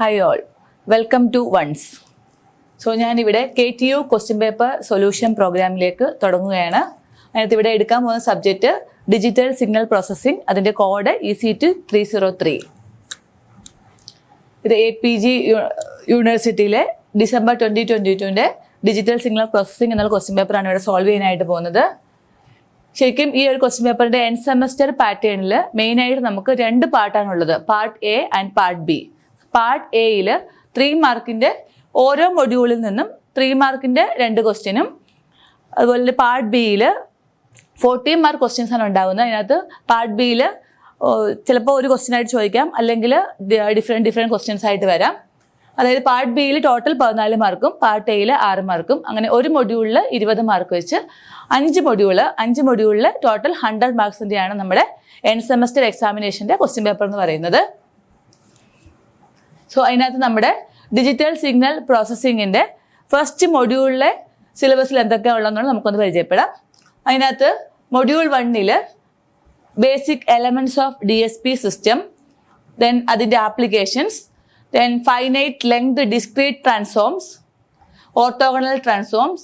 Hi all, welcome to Once. So, ഞാൻ ഇവിടെ KTU question paper solution പ്രോഗ്രാമിലേക്ക് തുടങ്ങുകയാണ്. അതിനകത്ത് ഇവിടെ എടുക്കാൻ പോകുന്ന സബ്ജക്റ്റ് ഡിജിറ്റൽ സിഗ്നൽ പ്രോസസ്സിംഗ്, അതിൻ്റെ കോഡ് ECT303. ഇത് APG യൂണിവേഴ്സിറ്റിയിലെ ഡിസംബർ 2022 ഡിജിറ്റൽ സിഗ്നൽ പ്രോസസ്സിംഗ് എന്നുള്ള ക്വസ്റ്റ്യൻ പേപ്പറാണ് ഇവിടെ സോൾവ് ചെയ്യാനായിട്ട് പോകുന്നത്. ശരിക്കും ഈ ഒരു ക്വസ്റ്റ്യൻ പേപ്പറിന്റെ എൻഡ് സെമസ്റ്റർ പാറ്റേണിൽ മെയിനായിട്ട് നമുക്ക് രണ്ട് പാർട്ടാണുള്ളത്, part A and part B. പാർട്ട് എയിൽ 3 മാർക്കിന്റെ ഓരോ മൊഡ്യൂളിൽ നിന്നും 3 മാർക്കിന്റെ 2 ക്വസ്റ്റ്യനും, അതുപോലെ പാർട്ട് ബിയിൽ 14 മാർക്ക് ക്വസ്റ്റ്യൻസ് ആണ് ഉണ്ടാകുന്നത്. അതിനകത്ത് പാർട്ട് ബിയിൽ ചിലപ്പോൾ ഒരു ക്വസ്റ്റ്യൻ ആയിട്ട് ചോദിക്കാം, അല്ലെങ്കിൽ ഡിഫറെൻറ്റ് ക്വസ്റ്റ്യൻസ് ആയിട്ട് വരാം. അതായത് പാർട്ട് ബിയിൽ ടോട്ടൽ 14 മാർക്കും പാർട്ട് എയിൽ 6 മാർക്കും, അങ്ങനെ ഒരു മൊഡ്യൂളിൽ 20 മാർക്ക് വെച്ച് 5 മൊഡ്യൂളിൽ ടോട്ടൽ 100 മാർക്സിൻ്റെയാണ് നമ്മുടെ എൻഡ് സെമസ്റ്റർ എക്സാമിനേഷൻ്റെ ക്വസ്റ്റ്യൻ പേപ്പർ എന്ന് പറയുന്നത്. സോ അതിനകത്ത് നമ്മുടെ ഡിജിറ്റൽ സിഗ്നൽ പ്രോസസ്സിങ്ങിൻ്റെ ഫസ്റ്റ് മൊഡ്യൂളിലെ സിലബസിൽ എന്തൊക്കെയാണ് ഉള്ളതെന്നാണ് നമുക്കൊന്ന് പരിചയപ്പെടാം. അതിനകത്ത് module 1 basic elements of DSP system, then അതിൻ്റെ applications, then finite length discrete transforms, orthogonal transforms,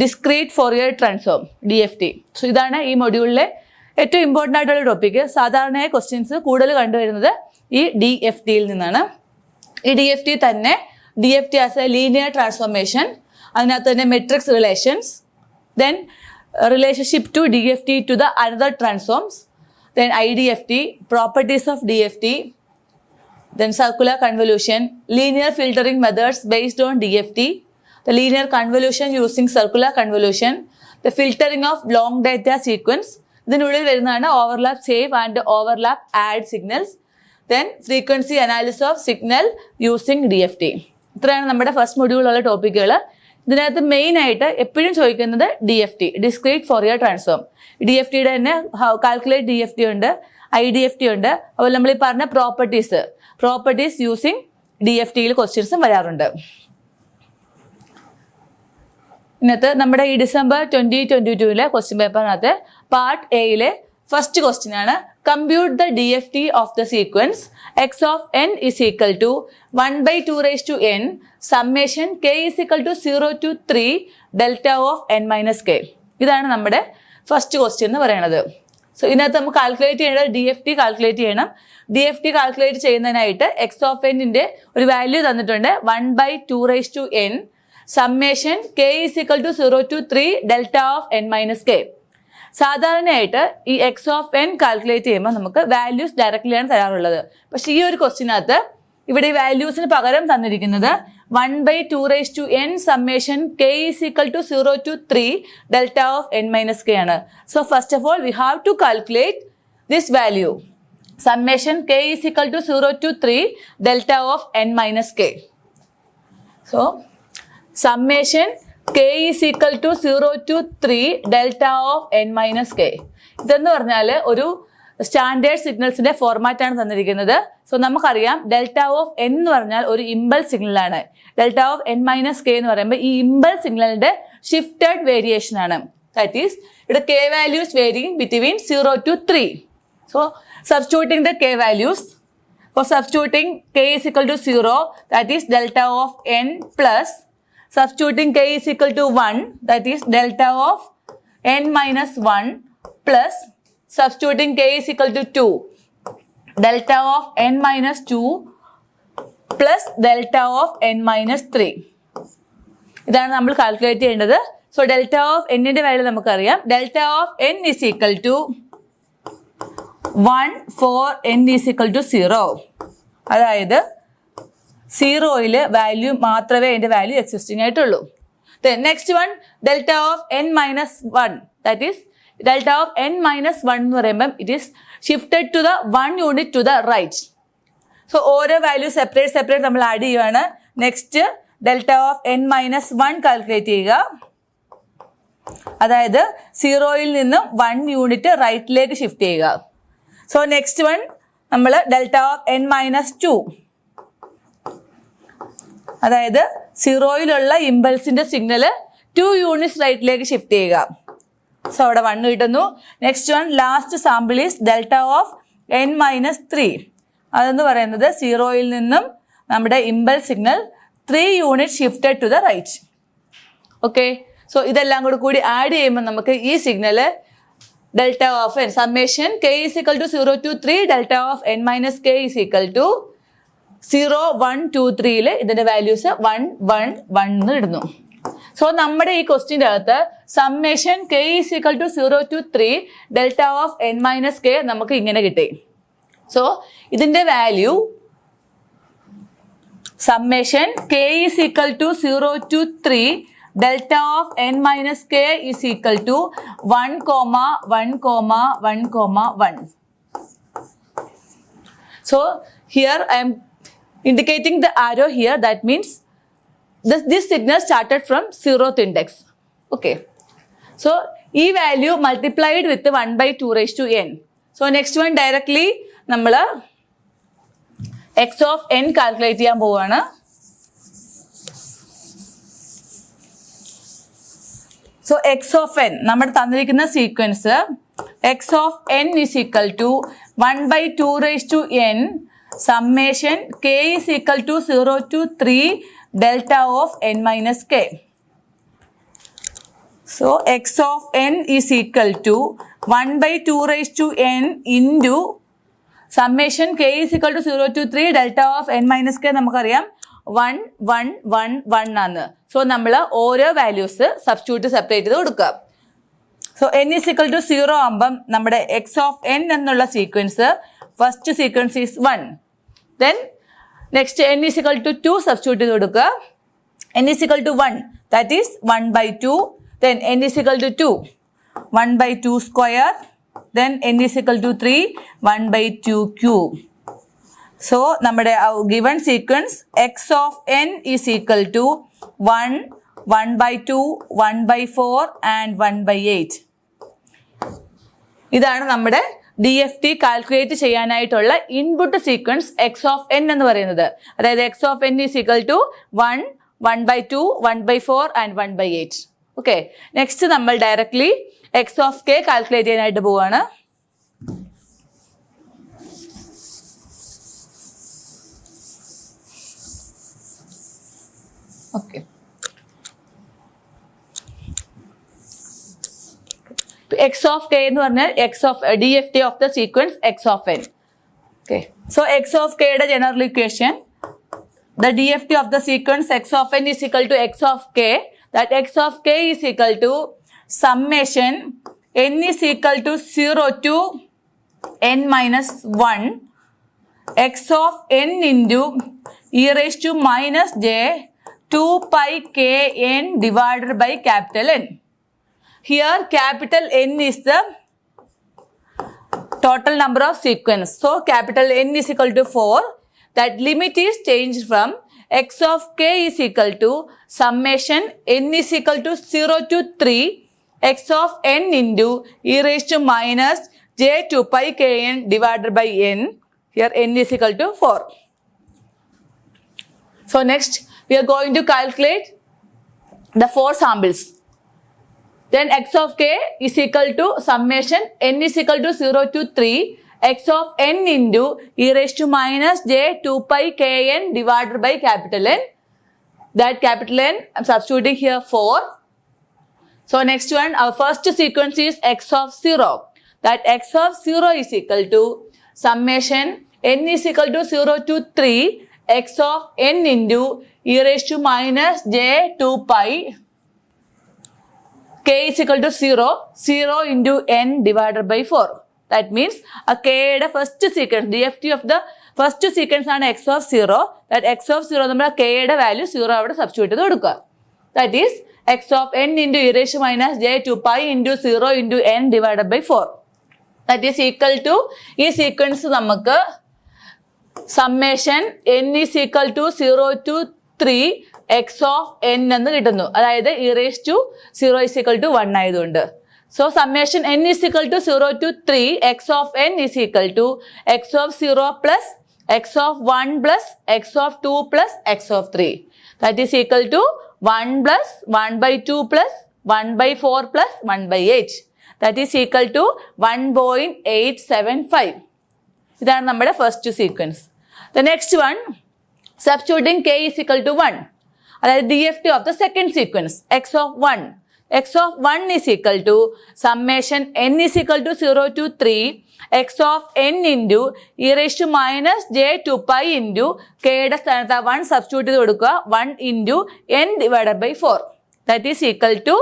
discrete Fourier transform, DFT. So ഇതാണ് ഈ മൊഡ്യൂളിലെ ഏറ്റവും ഇമ്പോർട്ടൻ്റ് ആയിട്ടുള്ള ടോപ്പിക്ക്. സാധാരണയായി ക്വസ്റ്റ്യൻസ് കൂടുതൽ കണ്ടുവരുന്നത് ഈ DFTയിൽ നിന്നാണ്. ഈ DFT തന്നെ DFT as a linear transformation, അതിനകത്ത് തന്നെ matrix relations, then relationship to DFT to the another transforms, then IDFT, properties of DFT, then circular convolution, linear filtering methods based on DFT, the linear convolution using circular convolution, the filtering of long data sequence, ഇതിനുള്ളിൽ വരുന്നതാണ് overlap save and overlap add signals, then frequency analysis of signal using DFT. ഇത്രയാണ് നമ്മുടെ first മൊഡ്യൂളിലുള്ള ടോപ്പിക്കുകൾ. ഇതിനകത്ത് main ആയിട്ട് എപ്പോഴും ചോദിക്കുന്നത് DFT, discrete Fourier transform. DFTയുടെ തന്നെ calculate DFT ഉണ്ട്, IDFT ഉണ്ട്, അതുപോലെ നമ്മൾ ഈ പറഞ്ഞ പ്രോപ്പർട്ടീസ് യൂസിങ് DFTയിൽ ക്വസ്റ്റ്യൻസും വരാറുണ്ട്. ഇന്നത്തെ നമ്മുടെ ഈ ഡിസംബർ 2022 ക്വസ്റ്റ്യൻ പേപ്പറിനകത്ത് പാർട്ട് എയിലെ ഫസ്റ്റ് ക്വസ്റ്റ്യൻ ആണ്, compute the DFT of the sequence x of n is equal to 1/2 raised to n summation k is equal to 0 to 3 delta of n minus k. ഇതാണ് നമ്മുടെ first question എന്ന് പറയുന്നത്. So ഇതിനകത്ത് നമുക്ക് calculate ചെയ്യേണ്ടത് DFT calculate ചെയ്യണം. DFT calculate ചെയ്യുന്നതിനായിട്ട് x of n-ന്റെ ഒരു value തന്നിട്ടുണ്ട്, 1/2 raised to n summation k is equal to 0 to 3 delta of n minus k. സാധാരണയായിട്ട് ഈ x of n കാൽക്കുലേറ്റ് ചെയ്യുമ്പോൾ നമുക്ക് വാല്യൂസ് ഡയറക്റ്റ്ലി ആണ് തരാറുള്ളത്. പക്ഷേ ഈ ഒരു ക്വസ്റ്റ്യനകത്ത് ഇവിടെ ഈ വാല്യൂസിന് പകരം തന്നിരിക്കുന്നത് 1/2 raised to n summation k is equal to 0 to 3 delta of n minus k ആണ്. So first of all we have to calculate this value. Summation k is equal to 0 to 3 delta of n minus k. So summation k is equal to 0 to 3 delta of n minus k. ഇതെന്ന് പറഞ്ഞാൽ ഒരു standard സിഗ്നൽസിന്റെ format ആണ് തന്നിരിക്കുന്നത്. So നമുക്കറിയാം delta of n എന്ന് പറഞ്ഞാൽ ഒരു impulse സിഗ്നലാണ്. Delta of n minus K എന്ന് പറയുമ്പോൾ ഈ ഇമ്പൾസ് സിഗ്നലിന്റെ ഷിഫ്റ്റഡ് വേരിയേഷൻ ആണ്. ദാറ്റ് ഈസ് ഇവിടെ k values varying between 0 to 3. So substituting the k values, for substituting k is equal to 0, that is delta of n, plus substituting k is equal to 1, that is delta of n minus 1, plus substituting k is equal to 2, delta of n minus 2, plus delta of n minus 3. ഇതാണ് നമ്മൾ calculate ചെയ്യേണ്ടത്. So delta of n-ന്റെ value നമുക്കറിയാം, delta of n is equal to 1 for n is equal to 0. അതായത് 0യിൽ value മാത്രമേ അതിൻ്റെ value existing ആയിട്ടുള്ളൂ. Next one delta of n minus 1, that is delta of n minus 1 എന്ന് പറയുമ്പം it is shifted to the 1 unit to the right. So ഓരോ value separate നമ്മൾ add ചെയ്യുകയാണ്. Next delta of n minus 1 calculate ചെയ്യുക, അതായത് 0യിൽ നിന്നും 1 unit റൈറ്റിലേക്ക് ഷിഫ്റ്റ് ചെയ്യുക. സോ നെക്സ്റ്റ് വൺ നമ്മൾ ഡെൽറ്റ ഓഫ് n minus 2, അതായത് 0യിലുള്ള ഇമ്പൾസിന്റെ സിഗ്നല് 2 യൂണിറ്റ്സ് റൈറ്റിലേക്ക് ഷിഫ്റ്റ് ചെയ്യുക. സോ അവിടെ 1 കിട്ടുന്നു. Next one last sample is delta of n minus 3, അതെന്ന് പറയുന്നത് 0യിൽ നിന്നും നമ്മുടെ impulse signal 3 units shifted to the right. Okay, so ഇതെല്ലാം കൂടി ആഡ് ചെയ്യുമ്പോൾ നമുക്ക് ഈ signal delta of n summation k is equal to 0 to 3 delta of n minus k is equal to 0 1 2 3 ഇതിന്റെ വാല്യൂസ് 1 1 1 എന്ന് ഇടുന്നു. സോ നമ്മുടെ ഈ ക്വസ്റ്റ്യൻ്റെ അകത്ത് summation k is equal to 0 to 3 delta of n minus k നമുക്ക് ഇങ്ങനെ കിട്ടി. So ഇതിന്റെ value summation k is equal to 0 to 3 delta of n minus k is equal to 1, 1, 1, 1. So here I am indicating the arrow here. That means this signal started from 0th index. Okay. So e value multiplied with 1 by 2 raised to n. So next one directly നമ്മൾ x of n calculate ചെയ്യാൻ പോവാണ്. So x of n നമ്മുടെ തന്നിരിക്കുന്ന sequence x of n is equal to 1 by 2 raised to n summation k is equal to 0 to 3 delta of n minus k. So x of n is equal to 1 by 2 raised to n into summation k is equal to 0 to 3 delta of n minus k നമുക്കറിയാം 1 1 1 1 ആണ്. So നമ്മൾ ഓരോ values substitute separate ചെയ്ത് കൊടുക്കുക. So n is equal to 0 ആകുമ്പം നമ്മുടെ x of n എന്നുള്ള sequence first sequence is 1. Then next n is equal to 2 substitute ചെയ്ത് കൊടുക്കുക. n is equal to 1 that is 1 by 2. Then n is equal to 2 1 by 2 square. Then n is equal to 3 1 by 2 cube. So നമ്മുടെ given sequence x of n is equal to 1 1 by 2 1 by 4 and 1 by 8. ഇതാണ് നമ്മുടെ DFT calculate ചെയ്യാനായിട്ടുള്ള input sequence x of n എന്ന് പറയുന്നത്. അതായത് x of n is equal to 1 1 by 2 1 by 4 and 1 by 8. Okay, next നമ്മൾ directly x of k calculate ചെയ്യാനായിട്ട് പോവാണ്. Okay. x of k എന്ന് പറഞ്ഞാൽ x of DFT of the sequence x of n. Okay. So x of k യുടെ general equation, the DFT of the sequence x of n is equal to x of k. That x of k is equal to summation n is equal to 0 to n minus 1 x of n into e raised to minus j 2 pi k n divided by capital N. Here capital N is the total number of sequence. So capital N is equal to 4. That limit is changed from x of k is equal to summation n is equal to 0 to 3 x of n into e raised to minus j 2 pi k n divided by n. Here n is equal to 4. So next we are going to calculate the 4 samples. Then x of k is equal to summation n is equal to 0 to 3 x of n into e raised to minus j 2 pi k n divided by capital N. That capital N I am substituting here 4. So next one, our first sequence is x of 0. That x of 0 is equal to summation n is equal to 0 to 3 x of n into e raised to minus j 2 pi k is equal to 0 0 into n divided by 4. That means a k യുടെ first sequence DFT of the first sequence ആണ് x of 0. That x of 0 നമ്മൾ k യുടെ value 0 അവിടെ substitute ചെയ്ത് കൊടുക്കുക. That is x of n into e raised to minus j 2 pi into 0 into n divided by 4. That is equal to ഈ sequence നമുക്ക് summation n is equal to 0 to 3 x of n എന്ന് കിട്ടുന്നു. അതായത് e raised to 0 is equal to 1 ആയതുകൊണ്ട്. So summation n is equal to 0 to 3 x of n is equal to x of 0 plus x of 1 plus x of 2 plus x of 3. That is equal to 1 plus 1 by 2 plus 1 by 4 plus 1 by 8. That is equal to 1.875. ഇതാണ് നമ്മുടെ first sequence. The next one, Substituting k is equal to 1. That is DFT of the second sequence, x of 1. X of 1 is equal to summation n is equal to 0 to 3 x of n into e raised to minus j 2 pi into k യുടെ സ്ഥാനത്ത് 1 substitute ചെയ്ത് കൊടുക്കുക 1 into n divided by 4. That is equal to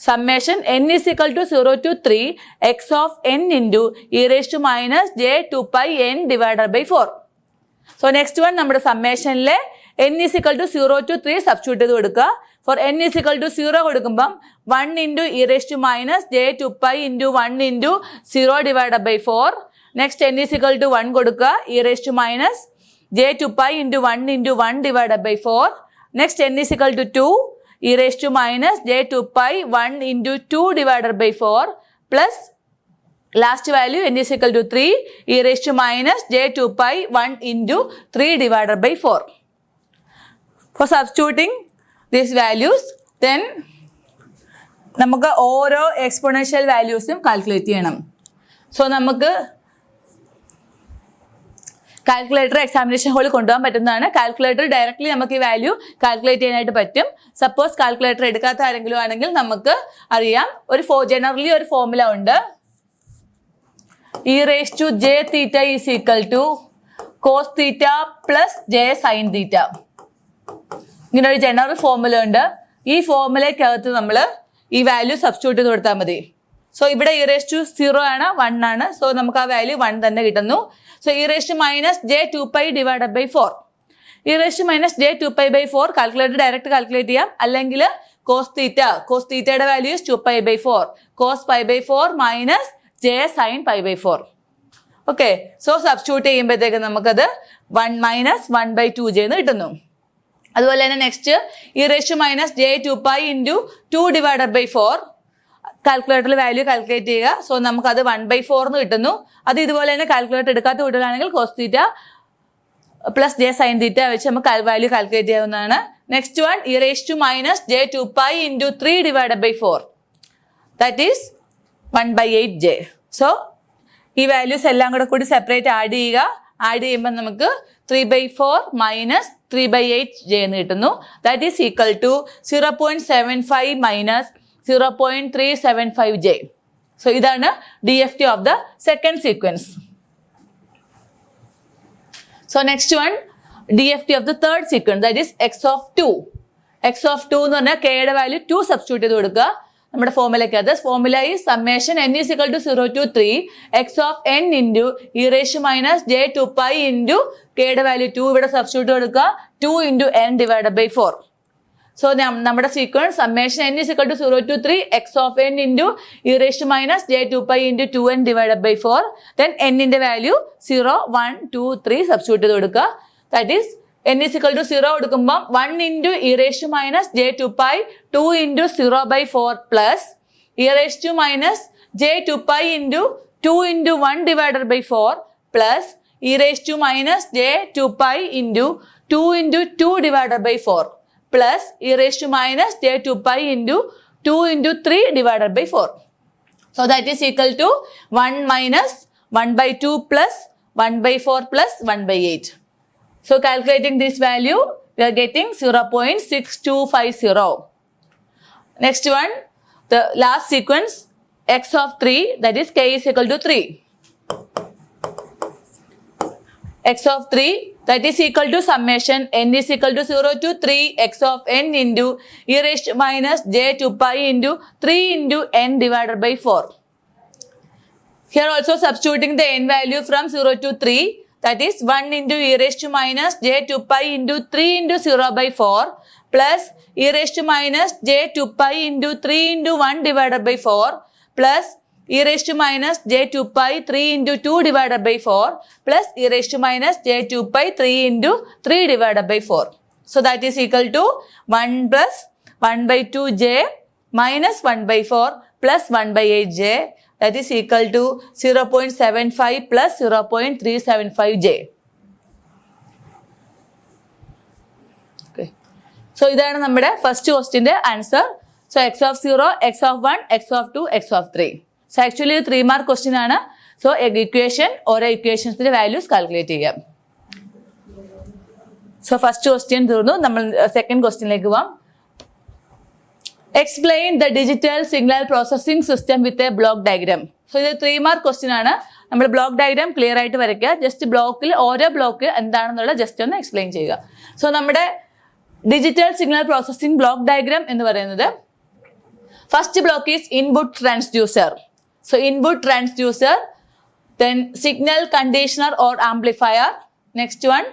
summation n is equal to 0 to 3 x of n into e raised to minus j 2 pi n divided by 4. So next one നമ്മുടെ സമ്മേഷനിലെ n is equal to 0 to 3 substitute ചെയ്ത് കൊടുക്കുക. For n is equal to 0 കൊടുക്കുമ്പം 1 into e raised to minus j 2 pi into 1 into 0 divided by 4. Next n is equal to 1 കൊടുക്കുക e raised to minus j 2 pi into 1 divided by 4. Next n is equal to 2 e raised to minus j 2 pi 1 into 2 divided by 4 plus last value n is equal to 3 e raised to minus j 2 pi 1 into 3 divided by 4. For substituting these values, then നമുക്ക് ഓരോ exponential വാല്യൂസും calculate ചെയ്യണം. So നമുക്ക് calculator examination ഹോളിൽ കൊണ്ടുപോകാൻ പറ്റുന്നതാണ്. Calculator directly നമുക്ക് ഈ value calculate ചെയ്യാനായിട്ട് പറ്റും. സപ്പോസ് കാൽക്കുലേറ്റർ എടുക്കാത്ത ആരെങ്കിലും ആണെങ്കിൽ നമുക്ക് അറിയാം ജനറലി ഒരു ഫോർമുല ഉണ്ട്. e raised to j theta is equal to cos theta plus j sin theta. ഇങ്ങനെ ഒരു ജനറൽ ഫോർമുല ഉണ്ട്. ഈ ഫോർമുലയ്ക്കകത്ത് നമ്മൾ ഈ വാല്യൂ സബ്സ്റ്റിറ്റ്യൂട്ട് ചെയ്ത് കൊടുത്താൽ മതി. സോ ഇവിടെ e raised to 0 ആണ് 1 ആണ്. സോ നമുക്ക് ആ വാല്യൂ 1 തന്നെ കിട്ടുന്നു. So e raised to minus j 2 pi divided by 4. e raised to minus j 2 pi by 4 calculator direct calculate ചെയ്യാം. അല്ലെങ്കിൽ cos തീറ്റയുടെ value 2 pi by 4. cos pi by 4 minus j sin pi by 4. Okay, so substitute ചെയ്യുമ്പോഴത്തേക്ക് നമുക്കത് 1 minus 1 by 2j എന്ന് കിട്ടുന്നു. അതുപോലെ തന്നെ next e raised to minus j 2 pi into 2 divided by 4 കാൽക്കുലേറ്ററിൽ value calculate ചെയ്യുക. സോ നമുക്കത് 1 by 4 എന്ന് കിട്ടുന്നു. അത് ഇതുപോലെ തന്നെ കാൽക്കുലേറ്റർ എടുക്കാത്ത കുട്ടികളാണെങ്കിൽ cos theta plus j sin തീറ്റ വെച്ച് നമുക്ക് വാല്യൂ കാൽക്കുലേറ്റ് ചെയ്യാവുന്നതാണ്. Next one e raised to minus j 2 pi into 3 divided by 4. That is 1 by 8j. So ഈ വാല്യൂസ് എല്ലാം കൂടി സെപ്പറേറ്റ് ആഡ് ചെയ്യുക. ആഡ് ചെയ്യുമ്പോൾ നമുക്ക് 3 by 4 minus 3 by 8j എന്ന് കിട്ടുന്നു. That is equal to 0.75 minus 0.375j. So ഇതാണ് DFT of the second sequence. So next one DFT of the third sequence, that is x of 2. x of 2 എന്ന് പറഞ്ഞാൽ k യുടെ value 2 substitute ചെയ്ത് കൊടുക്കുക. നമ്മുടെ ഫോർമുലയ്ക്കകത്ത് formula ഈ summation n is equal to 0 to 3 x of n into e raised to minus j 2 pi into k യുടെ value 2 ഇവിടെ substitute കൊടുക്കുക 2 into n divided by 4. So നമ്മുടെ sequence summation n is equal to 0 to 3 x of n into e raised to minus j 2 pi into 2n divided by 4. Then n ന്റെ value 0 1 2 3 substitute ചെയ്ത് കൊടുക്കുക. That is n is equal to 0 കൊടുക്കുമ്പോൾ 1 into e raised to minus j 2 pi 2 into 0 by 4 plus e raised to minus j 2 pi into 2 into 1 divided by 4 plus e raised to minus j 2 pi into 2 into 2 divided by 4 plus e raised to minus j 2 pi into 2 into 3 divided by 4. So that is equal to 1 minus 1 by 2 plus 1 by 4 plus 1 by 8. So calculating this value, we are getting 0.6250. Next one, the last sequence, x of 3, that is k is equal to 3. x of 3, that is equal to summation n is equal to 0 to 3 x of n into e raised to minus j 2 pi into 3 into n divided by 4. Here also substituting the n value from 0 to 3. That is 1 into e raised to minus j 2 pi into 3 into 0 by 4 plus e raised to minus j 2 pi into 3 into 1 divided by 4 plus e raised to minus j 2 pi 3 into 2 divided by 4 plus e raised to minus j 2 pi 3 into 3 divided by 4. So that is equal to 1 plus 1 by 2j minus 1 by 4 plus 1 by 8j. That is equal to 0.75 plus 0.375j. Okay. So ഇതാണ് നമ്മുടെ first ക്വസ്റ്റ്യന്റെ answer. So x of 0, x of 1, x of 2, x of 3. So actually 3 mark question ആണ്. So equation ഓരോ ഇക്വേഷൻസിന്റെ values calculate ചെയ്യാം. So first question തീർന്നു. നമ്മൾ second ക്വസ്റ്റ്യനിലേക്ക് പോവാം. Explain the digital signal processing system with a block diagram. So ഇത് 3 mark question ആണ്. നമ്മൾ ബ്ലോക്ക് ഡയഗ്രാം ക്ലിയർ ആയിട്ട് വരയ്ക്കുക. ജസ്റ്റ് ബ്ലോക്കിൽ ഓരോ ബ്ലോക്ക് എന്താണെന്നുള്ള ജസ്റ്റ് ഒന്ന് എക്സ്പ്ലെയിൻ ചെയ്യുക. സോ നമ്മുടെ digital signal processing block diagram എന്ന് പറയുന്നത് first block is input transducer. So input transducer, then signal conditioner or amplifier, next one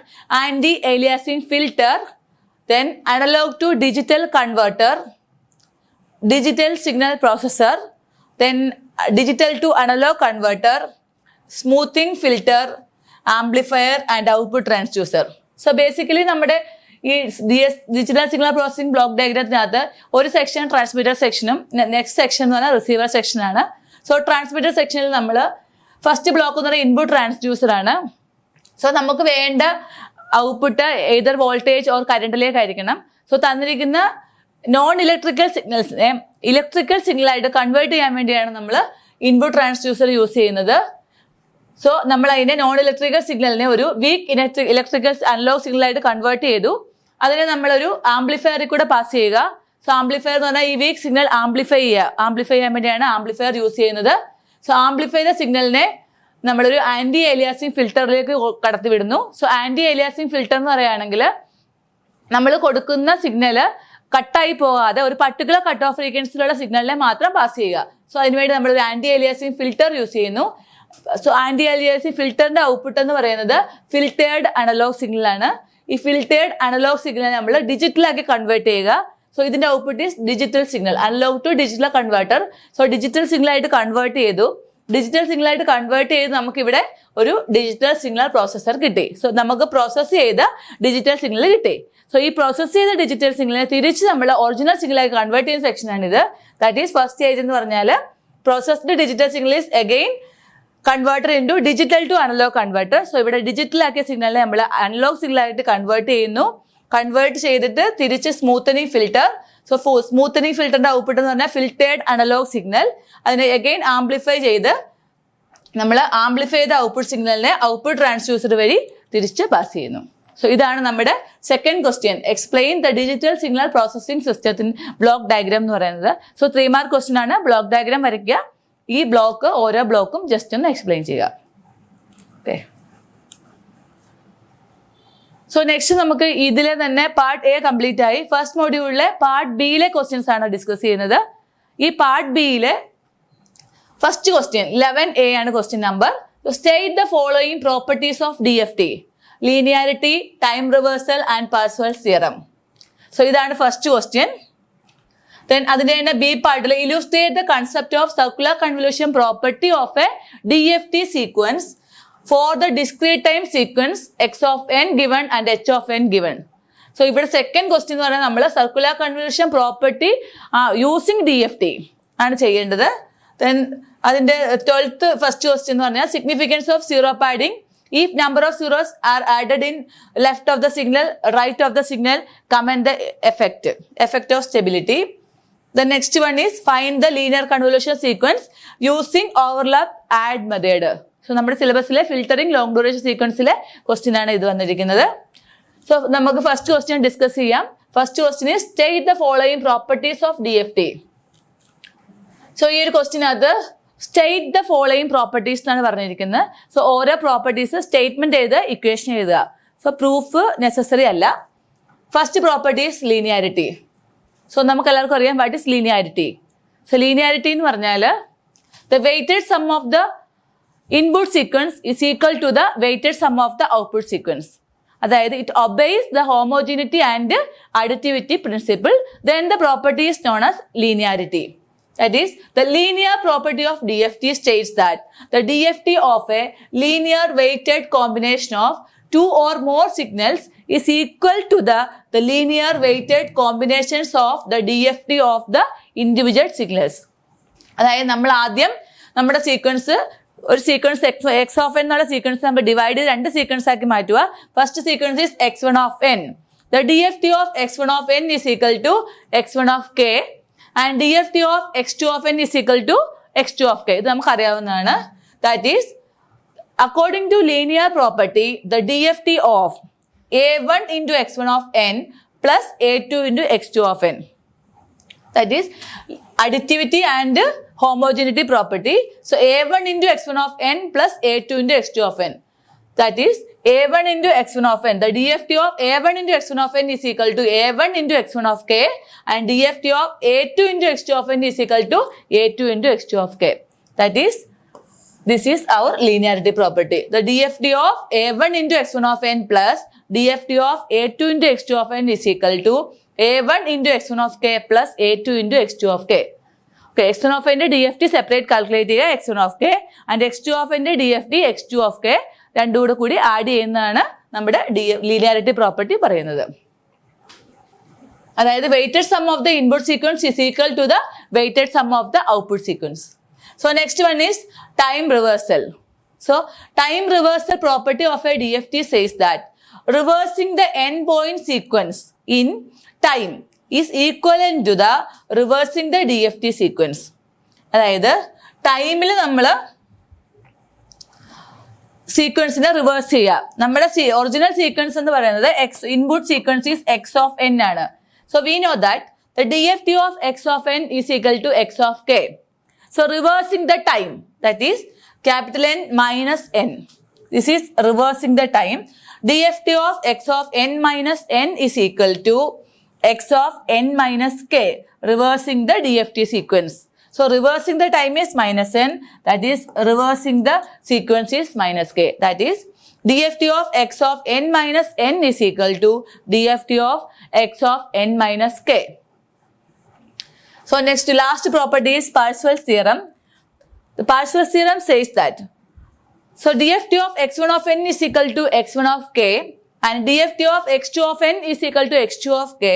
anti-aliasing filter, then analog to digital converter, digital signal processor, then digital to analog converter, smoothing filter, amplifier and output transducer. So basically നമ്മുടെ ഈ digital signal processing block ഡയഗ്രാമിനകത്ത് ഒരു section transmitter സെക്ഷനും next section എന്ന് പറഞ്ഞാൽ receiver സെക്ഷനാണ്. So transmitter സെക്ഷനിൽ നമ്മൾ first block എന്ന് പറയുന്നത് ഇൻപുട്ട് ട്രാൻസ്ഡ്യൂസർ ആണ്. സോ നമുക്ക് വേണ്ട ഔട്ട്പുട്ട് ഏതർ വോൾട്ടേജ് ഓർ കറണ്ടിലേക്കായിരിക്കണം. സോ തന്നിരിക്കുന്ന നോൺ ഇലക്ട്രിക്കൽ സിഗ്നൽസിനെ ഇലക്ട്രിക്കൽ സിഗ്നലായിട്ട് കൺവേർട്ട് ചെയ്യാൻ വേണ്ടിയാണ് നമ്മൾ ഇൻപുട്ട് ട്രാൻസ്ഡ്യൂസർ യൂസ് ചെയ്യുന്നത്. സോ നമ്മൾ അതിനെ നോൺ ഇലക്ട്രിക്കൽ സിഗ്നലിനെ ഒരു വീക്ക് ഇലക്ട്രിക്കൽ അനലോഗ് സിഗ്നലായിട്ട് കൺവേർട്ട് ചെയ്തു. അതിനെ നമ്മളൊരു ആംപ്ലിഫയറിൽ കൂടെ പാസ് ചെയ്യുക. സോ ആംപ്ലിഫയർ എന്ന് പറഞ്ഞാൽ ഈ വീക്ക് സിഗ്നൽ ആംപ്ലിഫൈ ചെയ്യാൻ വേണ്ടിയാണ് ആംപ്ലിഫയർ യൂസ് ചെയ്യുന്നത്. സോ ആംപ്ലിഫൈ ചെയ്ത സിഗ്നലിനെ നമ്മളൊരു ആന്റി ഏലിയാസിംഗ് ഫിൽറ്ററിലേക്ക് കടത്തിവിടുന്നു. സോ ആന്റി ഏലിയാസിംഗ് ഫിൽറ്റർ എന്ന് പറയുകയാണെങ്കിൽ നമ്മൾ കൊടുക്കുന്ന സിഗ്നല് കട്ടായി പോകാതെ ഒരു പർട്ടിക്കുലർ കട്ട് ഓഫ് ഫ്രീക്വൻസിയിലുള്ള സിഗ്നലിനെ മാത്രം പാസ് ചെയ്യുക. സോ അതിനുവേണ്ടി നമ്മളൊരു ആന്റി ഏലിയാസിംഗ് ഫിൽറ്റർ യൂസ് ചെയ്യുന്നു. സോ ആന്റി ഏലിയാസിംഗ് ഫിൽറ്ററിന്റെ ഔട്ട്പുട്ട് എന്ന് പറയുന്നത് ഫിൽറ്റേർഡ് അനലോഗ് സിഗ്നലാണ്. ഈ ഫിൽറ്റേർഡ് അനലോഗ് സിഗ്നൽ നമ്മൾ ഡിജിറ്റലാക്കി കൺവേർട്ട് ചെയ്യുക. സോ ഇതിന്റെ output is digital signal, analogue to digital converter. So digital സിഗ്നലായിട്ട് കൺവേർട്ട് ചെയ്തു. ഡിജിറ്റൽ സിഗ്നലായിട്ട് കൺവേർട്ട് ചെയ്ത് നമുക്കിവിടെ ഒരു ഡിജിറ്റൽ സിഗ്നൽ പ്രോസസ്സർ കിട്ടി. സോ നമുക്ക് പ്രോസസ്സ് ചെയ്ത ഡിജിറ്റൽ സിഗ്നൽ കിട്ടി. സോ ഈ പ്രോസസ്സ് ചെയ്ത ഡിജിറ്റൽ സിഗ്നലിനെ തിരിച്ച് നമ്മൾ ഒറിജിനൽ സിഗ്നലായി കൺവേർട്ട് ചെയ്യുന്ന സെക്ഷനാണിത്. ദാറ്റ് ഈസ് ഫസ്റ്റ് സ്റ്റേജ് എന്ന് പറഞ്ഞാൽ processed digital signal is again converter into digital to analogue converter. So ഇവിടെ ഡിജിറ്റൽ ആക്കിയ സിഗ്നലിനെ നമ്മൾ അനലോഗ് സിഗ്നലായിട്ട് കൺവേർട്ട് ചെയ്യുന്നു. കൺവേർട്ട് ചെയ്തിട്ട് തിരിച്ച് സ്മൂത്തനിങ് ഫിൽറ്റർ. സോ സ്മൂത്തനിങ് ഫിൽറ്ററിന്റെ ഔട്ട്പുട്ട് എന്ന് പറഞ്ഞാൽ ഫിൽറ്റേർഡ് അനലോഗ് സിഗ്നൽ. അതിനെ അഗെയിൻ ആംപ്ലിഫൈ ചെയ്ത് നമ്മൾ ആംപ്ലിഫൈ ചെയ്ത ഔട്ട്പുട്ട് സിഗ്നലിനെ ഔട്ട്പുട്ട് ട്രാൻസ്ഡ്യൂസർ വഴി തിരിച്ച് പാസ് ചെയ്യുന്നു. സോ ഇതാണ് നമ്മുടെ second question. Explain the digital signal processing സിസ്റ്റത്തിന് ബ്ലോക്ക് ഡയഗ്രാം എന്ന് പറയുന്നത്. സോ 3 മാർക്ക് ക്വസ്റ്റ്യൻ ആണ്. ബ്ലോക്ക് ഡയഗ്രാം വരയ്ക്കുക. ഈ ബ്ലോക്ക് ഓരോ ബ്ലോക്കും ജസ്റ്റ് ഒന്ന് എക്സ്പ്ലെയിൻ ചെയ്യുക. ഓക്കെ. സോ നെക്സ്റ്റ് നമുക്ക് ഇതിലെ തന്നെ പാർട്ട് എ കംപ്ലീറ്റ് ആയി. ഫസ്റ്റ് മോഡ്യൂളിലെ പാർട്ട് ബിയിലെ ക്വസ്റ്റ്യൻസ് ആണ് ഡിസ്കസ് ചെയ്യുന്നത്. ഈ പാർട്ട് ബിയിലെ ഫസ്റ്റ് ക്വസ്റ്റ്യൻ 11A ആണ് question number. State the following properties of DFT: linearity, time reversal and parcel theorem. So ഇതാണ് ഫസ്റ്റ് ക്വസ്റ്റ്യൻ. ദെൻ അതിന്റെ തന്നെ ബി പാർട്ടിൽ illustrate the concept of circular convolution property of A DFT sequence for the discrete time sequence x of n given and h of n given. So ഇവിടെ second question എന്ന് പറയുന്നത് നമ്മൾ circular convolution property using DFT ആണ് ചെയ്യേണ്ടത്. Then അതിന്റെ 12th first question എന്ന് പറഞ്ഞാൽ significance of zero padding. If number of zeros are added in left of the signal, right of the signal, comment the effect of stability. The next one is find the linear convolution sequence using overlap add method. So നമ്മുടെ സിലബസിലെ filtering long duration സീക്വൻസിലെ question ആണ് ഇത് വന്നിരിക്കുന്നത്. So നമുക്ക് first question discuss ചെയ്യാം. First question is state the following properties of DFT. So ഈ ഒരു ക്വസ്റ്റ്യനകത്ത് state the following properties എന്നാണ് പറഞ്ഞിരിക്കുന്നത്. സോ ഓരോ പ്രോപ്പർട്ടീസ് സ്റ്റേറ്റ്മെന്റ് ചെയ്ത് ഇക്വേഷൻ എഴുതുക. സോ പ്രൂഫ് നെസസറി അല്ല. First property is linearity. So നമുക്ക് എല്ലാവർക്കും അറിയാം what is linearity. So linearity എന്ന് പറഞ്ഞാൽ the weighted sum of the input sequence is equal to the weighted sum of the output sequence. അതായത് it obeys the homogeneity and additivity principle. Then the property is known as linearity. That is, the linear property of DFT states that the DFT of a linear weighted combination of 2 or more signals is equal to the linear weighted combinations of the DFT of the individual signals. അതായത് നമ്മൾ ആദ്യം നമ്മുടെ sequence ഒരു sequence X of N എന്നുള്ള sequence നമ്മൾ divide ചെയ്ത് 2 sequence ആക്കി മാറ്റുക. First sequence is x1 of n. The DFT of x1 of n is equal to x1 of k and DFT of x2 of n is equal to x2 of k. ഇത് നമുക്ക് അറിയാവുന്നതാണ്. That is, according to linear property, the DFT of a1 into x1 of n plus a2 into x2 of n. That is additivity and homogeneity property. So a1 into x1 of n plus a2 into x2 of n. That is a1 into x1 of n. The DFT of a1 into x1 of n is equal to a1 into x1 of k, and DFT of a2 into x2 of n is equal to a2 into x2 of k. That is, this is our linearity property. The DFT of a1 into x1 of n plus DFT of a2 into x2 of n is equal to a1 into x1 of k plus a2 into x2 of k. Okay, x1 of n DFT separate calculate ചെയ്യുക x1 of k, and x2 of n DFT x2 of k രണ്ടും കൂടെ കൂടി add ചെയ്യുന്നതാണ് നമ്മുടെ linearity property പറയുന്നത്. അതായത് weighted sum of the input sequence is equal to the weighted sum of the output sequence. So next one is time reversal. So time reversal property of a DFT says that reversing the n-point sequence in time is equivalent to the reversing the DFT sequence. അതായത് ടൈമിൽ നമ്മൾ സീക്വൻസിനെ reverse ചെയ്യുക. നമ്മുടെ original sequence എന്ന് പറയുന്നത് input sequence is x of n ആണ്. So we know that the DFT of x of n is equal to x of k. So reversing the time, that is capital N minus n. This is reversing the time. DFT of x of n minus n is equal to x of n minus k, reversing the DFT sequence. So reversing the time is minus n, that is reversing the sequence is minus k. That is DFT of x of n minus n is equal to DFT of x of n minus k. So next, last property is Parseval's theorem. The Parseval's theorem says that, so DFT of x1 of n is equal to x1 of k, and DFT of x2 of n is equal to x2 of k.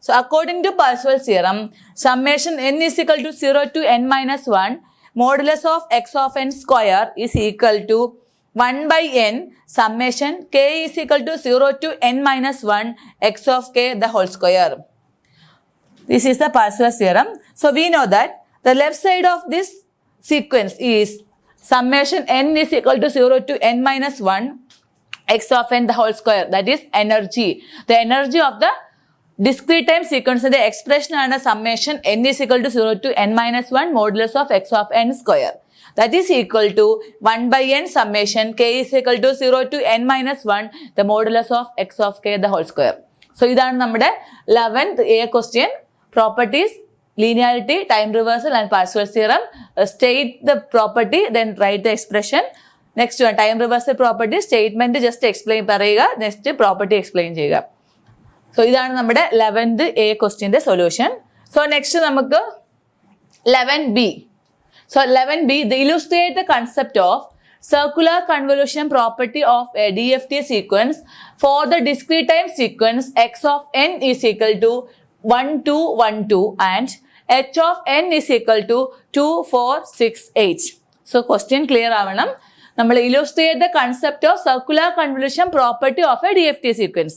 So according to Parseval's theorem, summation n is equal to 0 to n minus 1, modulus of x of n square is equal to 1 by n, summation k is equal to 0 to n minus 1, x of k the whole square. This is the Parseval's theorem. So we know that the left side of this sequence is summation n is equal to 0 to n minus 1, x of n the whole square. That is energy. The energy of the discrete time sequence, the expression and summation n is equal to 0 to n minus 1 modulus of x of n square. That is equal to 1 by n summation k is equal to 0 to n minus 1, the modulus of x of k the whole square. So ഇതാണ് നമ്മുടെ 11th A question. Properties, linearity, time reversal and Parseval's theorem. State the property, then write the expression. Next one, time reversal property, statement just explain പറയുക, next property explain ചെയ്യുക. So ഇതാണ് നമ്മുടെ 11th A question solution. So next നമുക്ക് 11B. So 11B, they illustrate the concept of circular convolution property of a DFT sequence for the discrete time sequence x of n is equal to 1 2 1 2 and h of n is equal to 2 4 6 8. So question clear ആവണം. നമ്മൾ illustrate the concept of circular convolution property of a DFT sequence.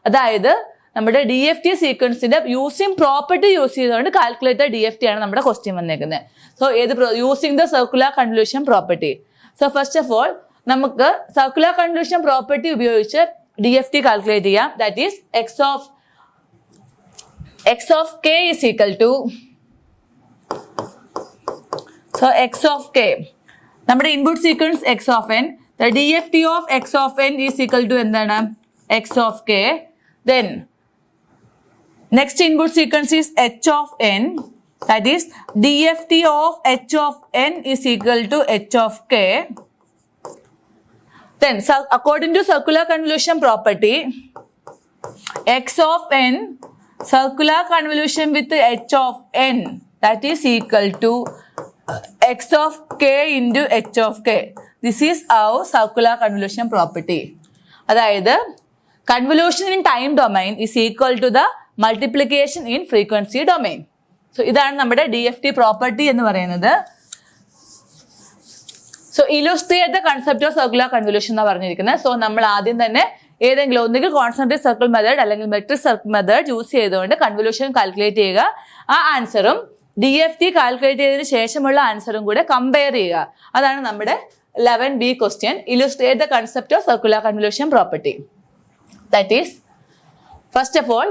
അതായത് നമ്മുടെ DFT സീക്വൻസിന്റെ using property use ചെയ്തുകൊണ്ട് calculated DFT ആണ് നമ്മുടെ question വന്നേക്കുന്നത്. So ഏത് using the circular convolution property. So first of all നമുക്ക് സർക്കുലർ കൺവല്യൂഷൻ പ്രോപ്പർട്ടി ഉപയോഗിച്ച് DFT calculate ചെയ്യാം. That is x of k is equal to, so x of k, നമ്മുടെ input sequence x of n, the DFT of x of n is equal to എന്താണ് x of k. Then next input sequence is h of n, that is DFT of h of n is equal to h of k. Then according to circular convolution property, x of n circular convolution with h of n, that is equal to x of k into h of k. This is our circular convolution property. അതായത് convolution in time domain is equal to the multiplication in frequency domain. So ഇതാണ് നമ്മുടെ DFT property എന്ന് പറയുന്നത്. So illustrate the concept of circular convolution എന്ന് പറഞ്ഞിരിക്കുന്നത്. So നമ്മൾ ആദ്യം തന്നെ ഏതെങ്കിലും ഒന്നുകിൽ കോൺസെൻട്രിക് സർക്കിൾ മെത്തേഡ് അല്ലെങ്കിൽ മെട്രിക് സർക്കിൾ മെത്തേഡ് യൂസ് ചെയ്തുകൊണ്ട് കൺവല്യൂഷൻ കാൽക്കുലേറ്റ് ചെയ്യുക. ആ ആൻസറും DFT കാൽക്കുലേറ്റ് ചെയ്തതിന് ശേഷമുള്ള ആൻസറും കൂടെ കമ്പയർ ചെയ്യുക. അതാണ് നമ്മുടെ 11B question. Illustrate the concept of circular convolution property. That is, first of all,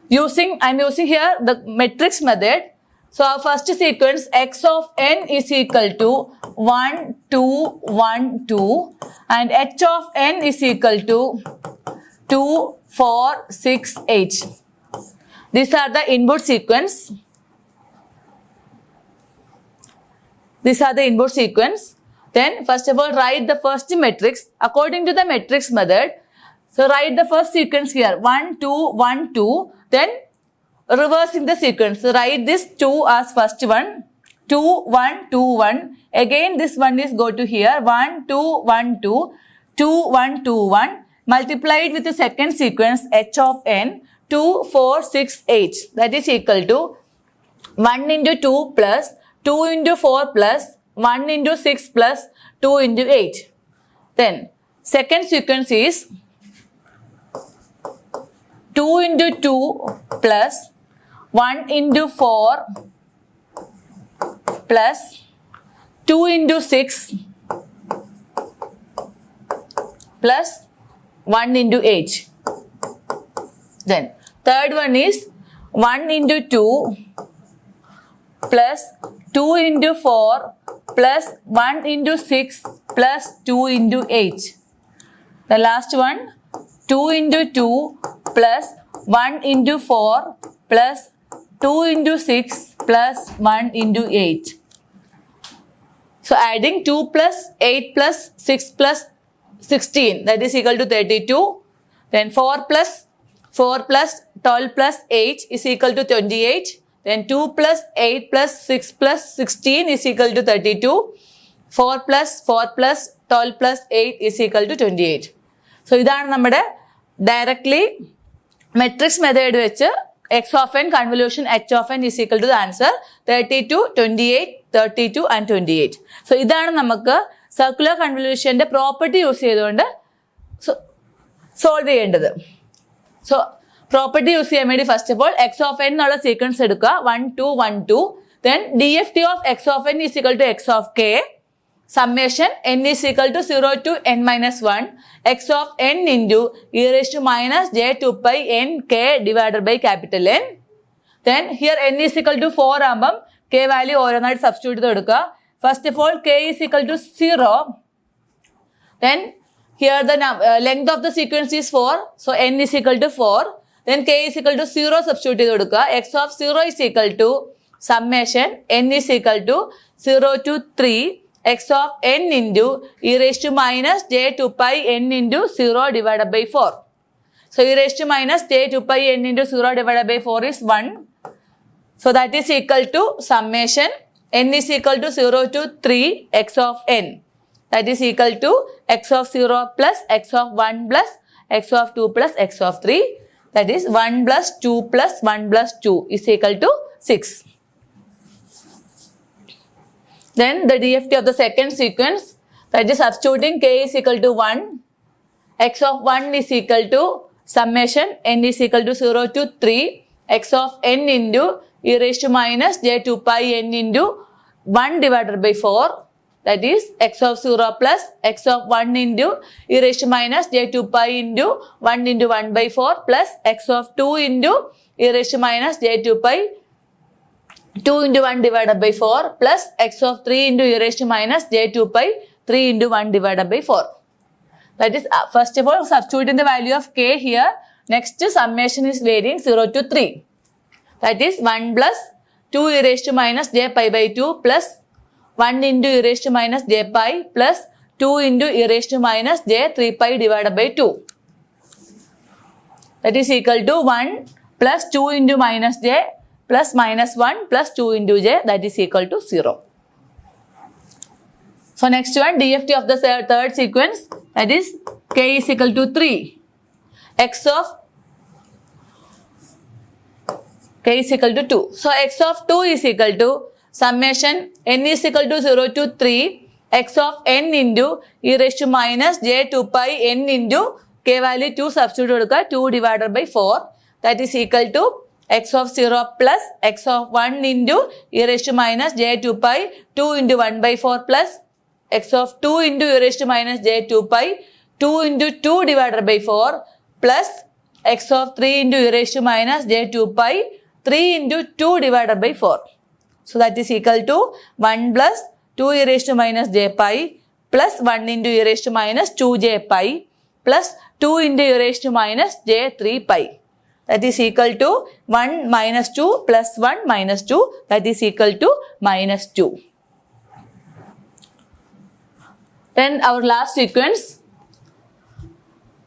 I'm using here the matrix method. So our first sequence x of n is equal to 1, 2, 1, 2 and h of n is equal to 2, 4, 6, 8. These are the input sequence. These are the input sequence. Then first of all write the first matrix according to the matrix method. So write the first sequence here 1, 2, 1, 2. Then reversing the sequence. So write this 2 as first one. 2, 1, 2, 1. Again this one is go to here 1, 2, 1, 2. 2, 1, 2, 1. Multiplied with the second sequence h of n 2, 4, 6, 8. That is equal to 1 into 2 plus 2 into 4 plus 1 into 6 plus 2 into 8. Then second sequence is 2 into 2 plus 1 into 4 plus 2 into 6 plus 1 into 8. Then third one is 1 into 2 plus 2 into 4 plus 1 into 6 plus 2 into 8. The last one 2 into 2 plus 1 into 4 plus 2 into 6 plus 1 into 8. So adding 2 plus 8 plus 6 plus 16, that is equal to 32. Then 4 plus 12 plus 8 is equal to 28. Then 2 plus 8 plus 6 plus 16 is equal to 32. 4 plus 12 plus 8 is equal to 28. So ഇതാണ് നമ്മുടെ directly matrix method വെച്ച് x of n convolution h of n is equal to the answer 32, 28, 32 and 28. So ഇതാണ് നമുക്ക് circular convolutionന്റെ property use ചെയ്തുകൊണ്ട് solve ചെയ്യേണ്ടത്. So property use ചെയ്യാൻ വേണ്ടി first of all x of n എന്നുള്ള സീക്വൻസ് എടുക്കുക 1, 2, 1, 2. Then DFT of x of n is equal to x of k. Summation n is equal to 0 to n minus 1 x of n into e raised to minus j 2 pi n k divided by capital N. Then here n is equal to 4 ആകുമ്പം k value ഓരോന്നായിട്ട് substitute ചെയ്ത് കൊടുക്കുക. First of all k is equal to 0. Then here the length of the sequence is 4. So n is equal to 4. Then k is equal to 0 substitute ചെയ്ത് കൊടുക്കുക. x of 0 is equal to summation n is equal to 0 to 3 x of n into e raised to minus j 2 pi n into 0 divided by 4. So e raised to minus j 2 pi n into 0 divided by 4 is 1. So that is equal to summation n is equal to 0 to 3 x of n. That is equal to x of 0 plus x of 1 plus x of 2 plus x of 3. That is 1 plus 2 plus 1 plus 2 is equal to 6. Then the DFT of the second sequence, that is substituting k is equal to 1, x of 1 is equal to summation n is equal to 0 to 3 x of n into e raised to minus j 2 pi n into 1 divided by 4. That is x of 0 plus x of 1 into e raised to minus j 2 pi into 1 into 1 by 4 plus x of 2 into e raised to minus j 2 pi 2 into 1 divided by 4 plus x of 3 into e raised to minus j 2 pi 3 into 1 divided by 4. That is first of all substituting the value of k here. Next summation is varying 0 to 3. That is 1 plus 2 e raised to minus j pi by 2 plus 1 into e raised to minus j pi plus 2 into e raised to minus j 3 pi divided by 2. That is equal to 1 plus 2 into minus j plus minus 1 plus 2 into j, that is equal to 0. So next one, DFT of the third sequence, that is k is equal to 3. X of k is equal to 2. So x of 2 is equal to summation n is equal to 0 to 3 x of n into e raised to minus j 2 pi n into k value 2 substitute കൊടുക്കുക 2 divided by 4, that is equal to x of 0 plus x of 1 into e raised to minus j 2 pi 2 into 1 by 4 plus x of 2 into e raised to minus j 2 pi 2 into 2 divided by 4 plus x of 3 into e raised to minus j 2 pi 3 into 2 divided by 4. So that is equal to 1 plus 2 e raised to minus j pi plus 1 into e raised to minus 2j pi plus 2 into e raised to minus j 3 pi. That is equal to 1 minus 2 plus 1 minus 2. That is equal to minus 2. Then our last sequence.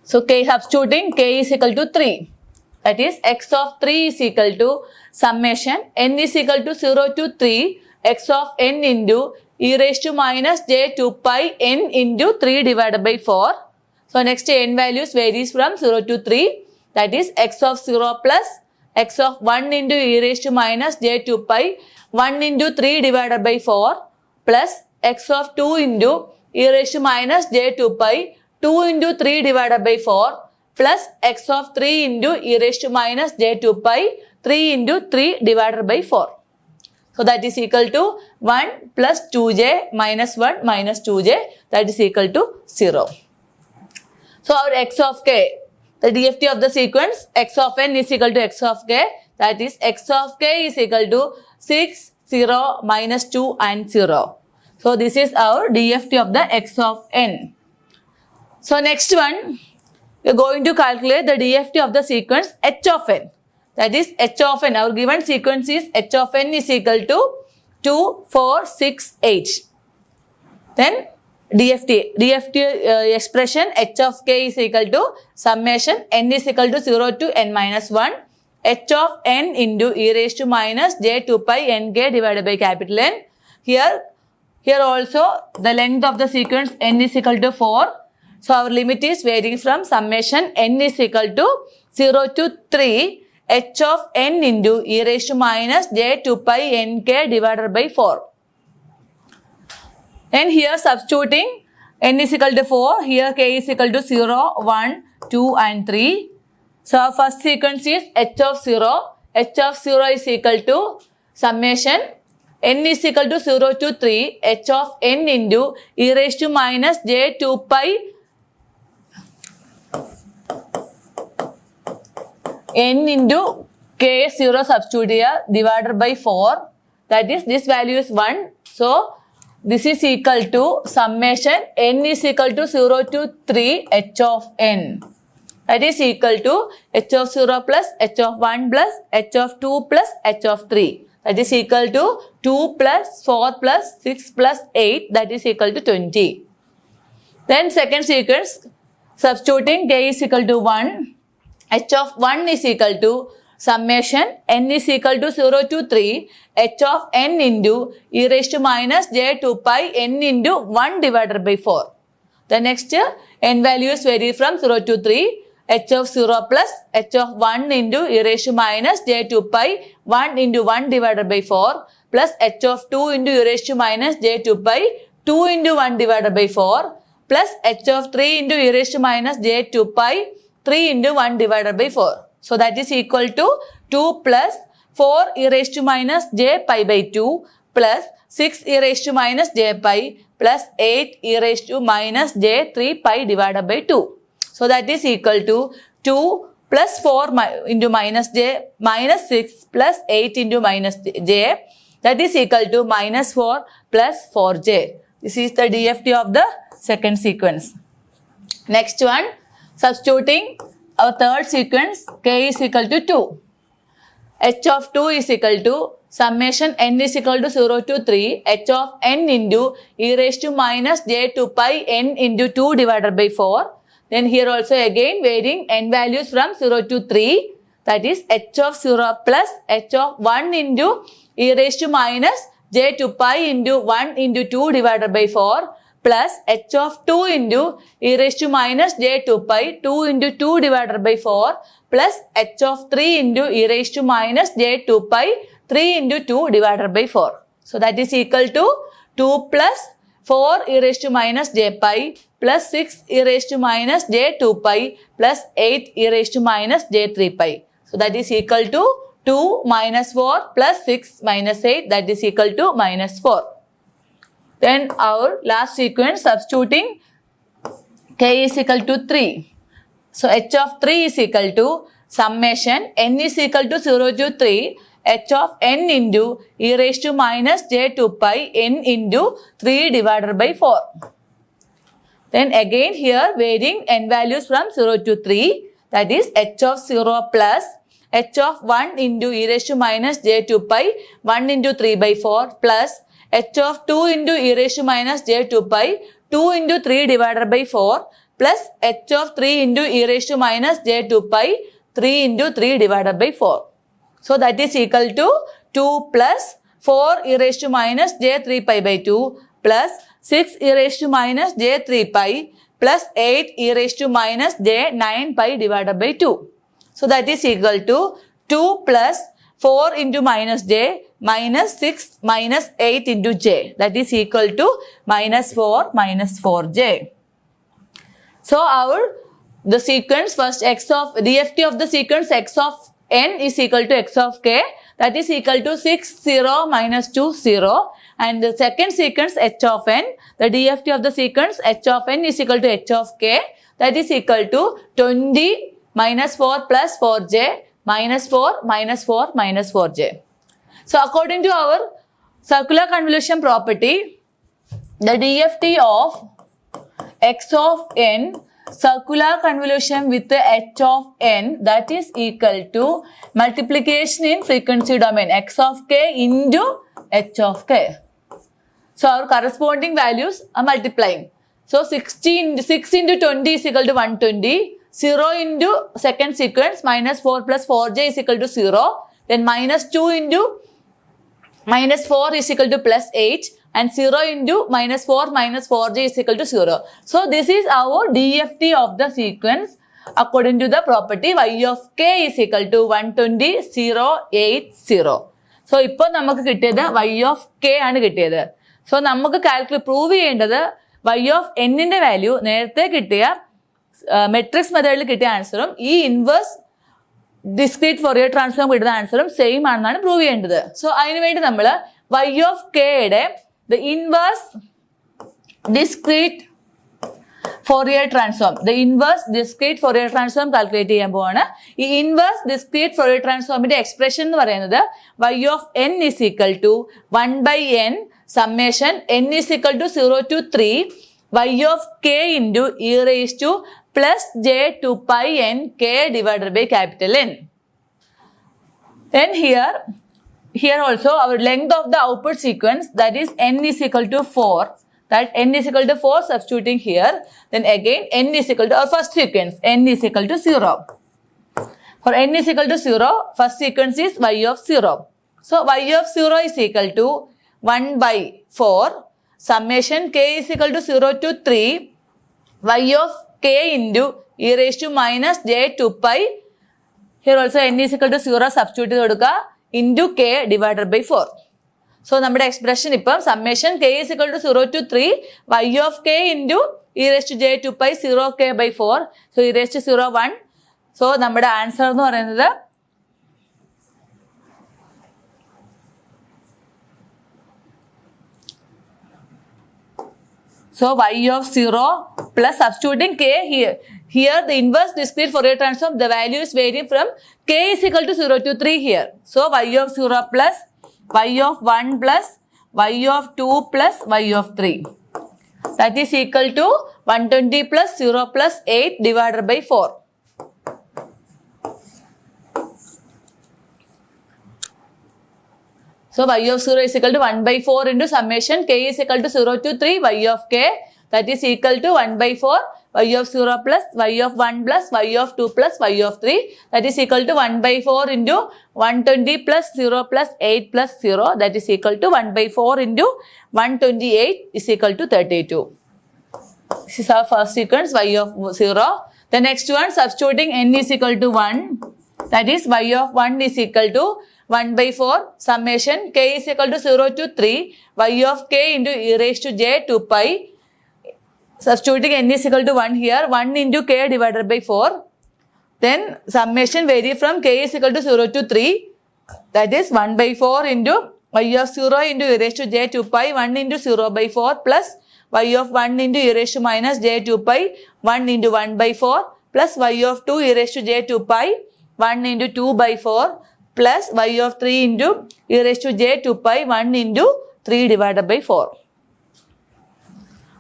So k substituting, k is equal to 3. That is x of 3 is equal to summation n is equal to 0 to 3 x of n into e raised to minus j 2 pi n into 3 divided by 4. So next n values varies from 0 to 3. That is x of 0 plus x of 1 into e raised to minus j 2 pi 1 into 3 divided by 4 plus x of 2 into e raised to minus j 2 pi 2 into 3 divided by 4 plus x of 3 into e raised to minus j 2 pi 3 into 3 divided by 4. So that is equal to 1 plus 2j minus 1 minus 2j, that is equal to 0. So our x of k, the DFT of the sequence x of n is equal to x of k, that is x of k is equal to 6, 0, minus 2 and 0. So this is our DFT of the x of n. So next one, we are going to calculate the DFT of the sequence h of n. That is h of n. Our given sequence is h of n is equal to 2, 4, 6, 8. Then DFT expression h of k is equal to summation n is equal to 0 to n minus 1 h of n into e raised to minus j 2 pi n k divided by capital N. Here also the length of the sequence n is equal to 4. So our limit is varying from summation n is equal to 0 to 3 h of n into e raised to minus j 2 pi n k divided by 4. And here substituting n is equal to 4, here k is equal to 0, 1, 2 and 3. So our first sequence is h of 0. H of 0 is equal to summation n is equal to 0 to 3 h of n into e raised to minus j 2 pi n into k0 substitute here divided by 4. That is, this value is 1. So this is equal to summation n is equal to 0 to 3 h of n. That is equal to h of 0 plus h of 1 plus h of 2 plus h of 3. That is equal to 2 plus 4 plus 6 plus 8. That is equal to 20. Then second sequence, substituting k is equal to 1. H of 1 is equal to summation n is equal to 0 to 3 h of n into e raised to minus j 2 pi n into 1 divided by 4. The next n values vary from 0 to 3 h of 0 plus h of 1 into e raised to minus j 2 pi 1 into 1 divided by 4 plus h of 2 into e raised to minus j 2 pi 2 into 1 divided by 4 plus h of 3 into e raised to minus j 2 pi 3 into 1 divided by 4. So that is equal to 2 plus 4 e raised to minus j pi by 2 plus 6 e raised to minus j pi plus 8 e raised to minus j 3 pi divided by 2. So that is equal to 2 plus 4 into minus j minus 6 plus 8 into minus j. That is equal to minus 4 plus 4j. This is the DFT of the second sequence. Next one, substituting our third sequence, k is equal to 2. H of 2 is equal to summation n is equal to 0 to 3 h of n into e raised to minus j 2 pi n into 2 divided by 4. Then here also again varying n values from 0 to 3. That is h of 0 plus h of 1 into e raised to minus j 2 pi into 1 into 2 divided by 4 plus h of 2 into e raised to minus j 2 pi 2 into 2 divided by 4 plus h of 3 into e raised to minus j 2 pi 3 into 2 divided by 4. So that is equal to 2 plus 4 e raised to minus j pi plus 6 e raised to minus j 2 pi plus 8 e raised to minus j 3 pi. So that is equal to 2 minus 4 plus 6 minus 8, that is equal to minus 4. Then our last sequence, substituting k is equal to 3. So h of 3 is equal to summation n is equal to 0 to 3 h of n into e raised to minus j 2 pi n into 3 divided by 4. Then again here varying n values from 0 to 3, that is h of 0 plus h of 1 into e raised to minus j 2 pi 1 into 3 by 4 plus h of 2 into e raised to minus j 2 pi 2 into 3 divided by 4 plus h of 3 into e raised to minus j 2 pi 3 into 3 divided by 4. So that is equal to 2 plus 4 e raised to minus j 3 pi by 2 plus 6 e raised to minus j 3 pi plus 8 e raised to minus j 9 pi divided by 2. So that is equal to 2 plus 4 into minus j minus 6 minus 8 into j. That is equal to minus 4j. So the sequence first x of DFT of the sequence x of n is equal to x of k, that is equal to 6 0 minus 2 0, and the second sequence h of n, the DFT of the sequence h of n is equal to h of k, that is equal to 20 minus 4 plus 4j minus 4 minus 4 minus 4j. So according to our circular convolution property, the DFT of x of n circular convolution with the h of n, that is equal to multiplication in frequency domain x of k into h of k. So our corresponding values are multiplying. So 6 into 20 is equal to 120. 0 into second sequence minus 4 plus 4j is equal to 0. Then minus 2 into minus 4 is equal to plus 8. And 0 into minus 4 minus 4j is equal to 0. So this is our DFT of the sequence according to the property y of k is equal to 120 0 8 0. So ഇപ്പോൾ നമുക്ക് കിട്ടിയത് y of k ആണ് കിട്ടിയത്. So നമുക്ക് prove ചെയ്യേണ്ടത് y of n ന്റെ value നേരത്തെ കിട്ടിയ മെട്രിക്സ് മെത്തേഡിൽ കിട്ടിയ ആൻസറും ഈ ഇൻവേഴ്സ് ഡിസ്ക്രീറ്റ് ഫോറിയർ ട്രാൻസ്ഫോം കിട്ടുന്ന ആൻസറും സെയിം ആണെന്നാണ് പ്രൂവ് ചെയ്യേണ്ടത്. സോ അതിനുവേണ്ടി നമ്മൾ y of k യുടെ the inverse discrete Fourier transform, calculate ചെയ്യാൻ പോവാണ്. ഈ inverse discrete Fourier transformന്റെ expression എന്ന് പറയുന്നത് y of n is equal to 1 by n summation n is equal to 0 to 3 y of k into e raised to plus j 2 pi n k divided by capital N. Then here also our length of the output sequence, that is n is equal to 4, that n is equal to 4 substituting here, then again n is equal to our first sequence, n is equal to 0. For n is equal to 0, first sequence is y of 0. So y of 0 is equal to 1 by 4 summation k is equal to 0 to 3 y of k into e raised to minus j 2 pi, here also n is equal to 0 substitute കൊടുക്കുക into k divided by 4. So നമ്മുടെ expression ഇപ്പം summation k is equal to 0 to 3 y of k into e raised to j 2 pi 0k by 4. So e raised to 0 1. So നമ്മുടെ answer എന്ന് പറയുന്നത് so y of 0 plus substituting k here. Here the inverse discrete Fourier transform, the value is varying from k is equal to 0 to 3 here. So y of 0 plus y of 1 plus y of 2 plus y of 3. That is equal to 120 plus 0 plus 8 divided by 4. So y of 0 is equal to 1 by 4 into summation k is equal to 0 to 3 y of k, that is equal to 1 by 4 y of 0 plus y of 1 plus y of 2 plus y of 3, that is equal to 1 by 4 into 120 plus 0 plus 8 plus 0, that is equal to 1 by 4 into 128 is equal to 32. This is our first sequence y of 0. The next one, substituting n is equal to 1, that is y of 1 is equal to 1 by 4 summation k is equal to 0 to 3 y of k into e raised to j 2 pi, substituting n is equal to 1 here, 1 into k divided by 4. Then summation vary from k is equal to 0 to 3, that is 1 by 4 into y of 0 into e raised to j 2 pi 1 into 0 by 4 plus y of 1 into e raised to minus j 2 pi 1 into 1 by 4 plus y of 2 e raised to j 2 pi 1 into 2 by 4 plus y of 3 into e raised to j 2 pi 1 into 3 divided by 4.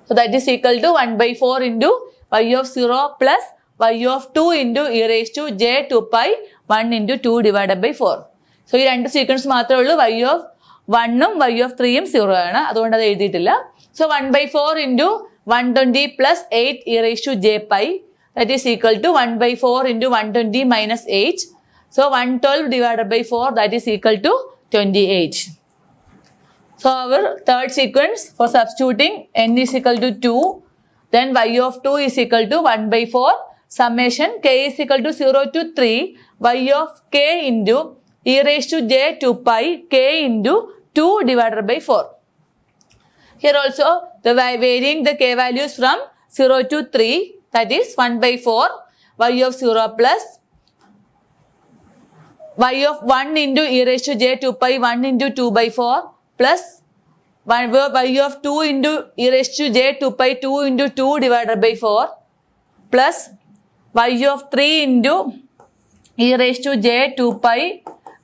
So that is equal to 1 by 4 into y of 0 plus y of 2 into e raised to j 2 pi 1 into 2 divided by 4. So ഈ രണ്ട് sequence മാത്രമേ ഉള്ളൂ. y of 1ഉം y of 3ഉം 0 ആണ്. അതുകൊണ്ട് അത് എഴുതിയിട്ടില്ല. So 1 by 4 into 120 plus 8 e raised to j pi, that is equal to 1 by 4 into 120 minus 8. So 112 divided by 4, that is equal to 28. So our third sequence for substituting n is equal to 2, then y of 2 is equal to 1 by 4, summation k is equal to 0 to 3, y of k into e raised to j 2 pi k into 2 divided by 4. Here also the varying the k values from 0 to 3, that is 1 by 4, y of 0 plus y of 1 into e raised to j 2 pi 1 into 2 by 4 plus y of 2 into e raised to j 2 pi 2 into 2 divided by 4 plus y of 3 into e raised to j 2 pi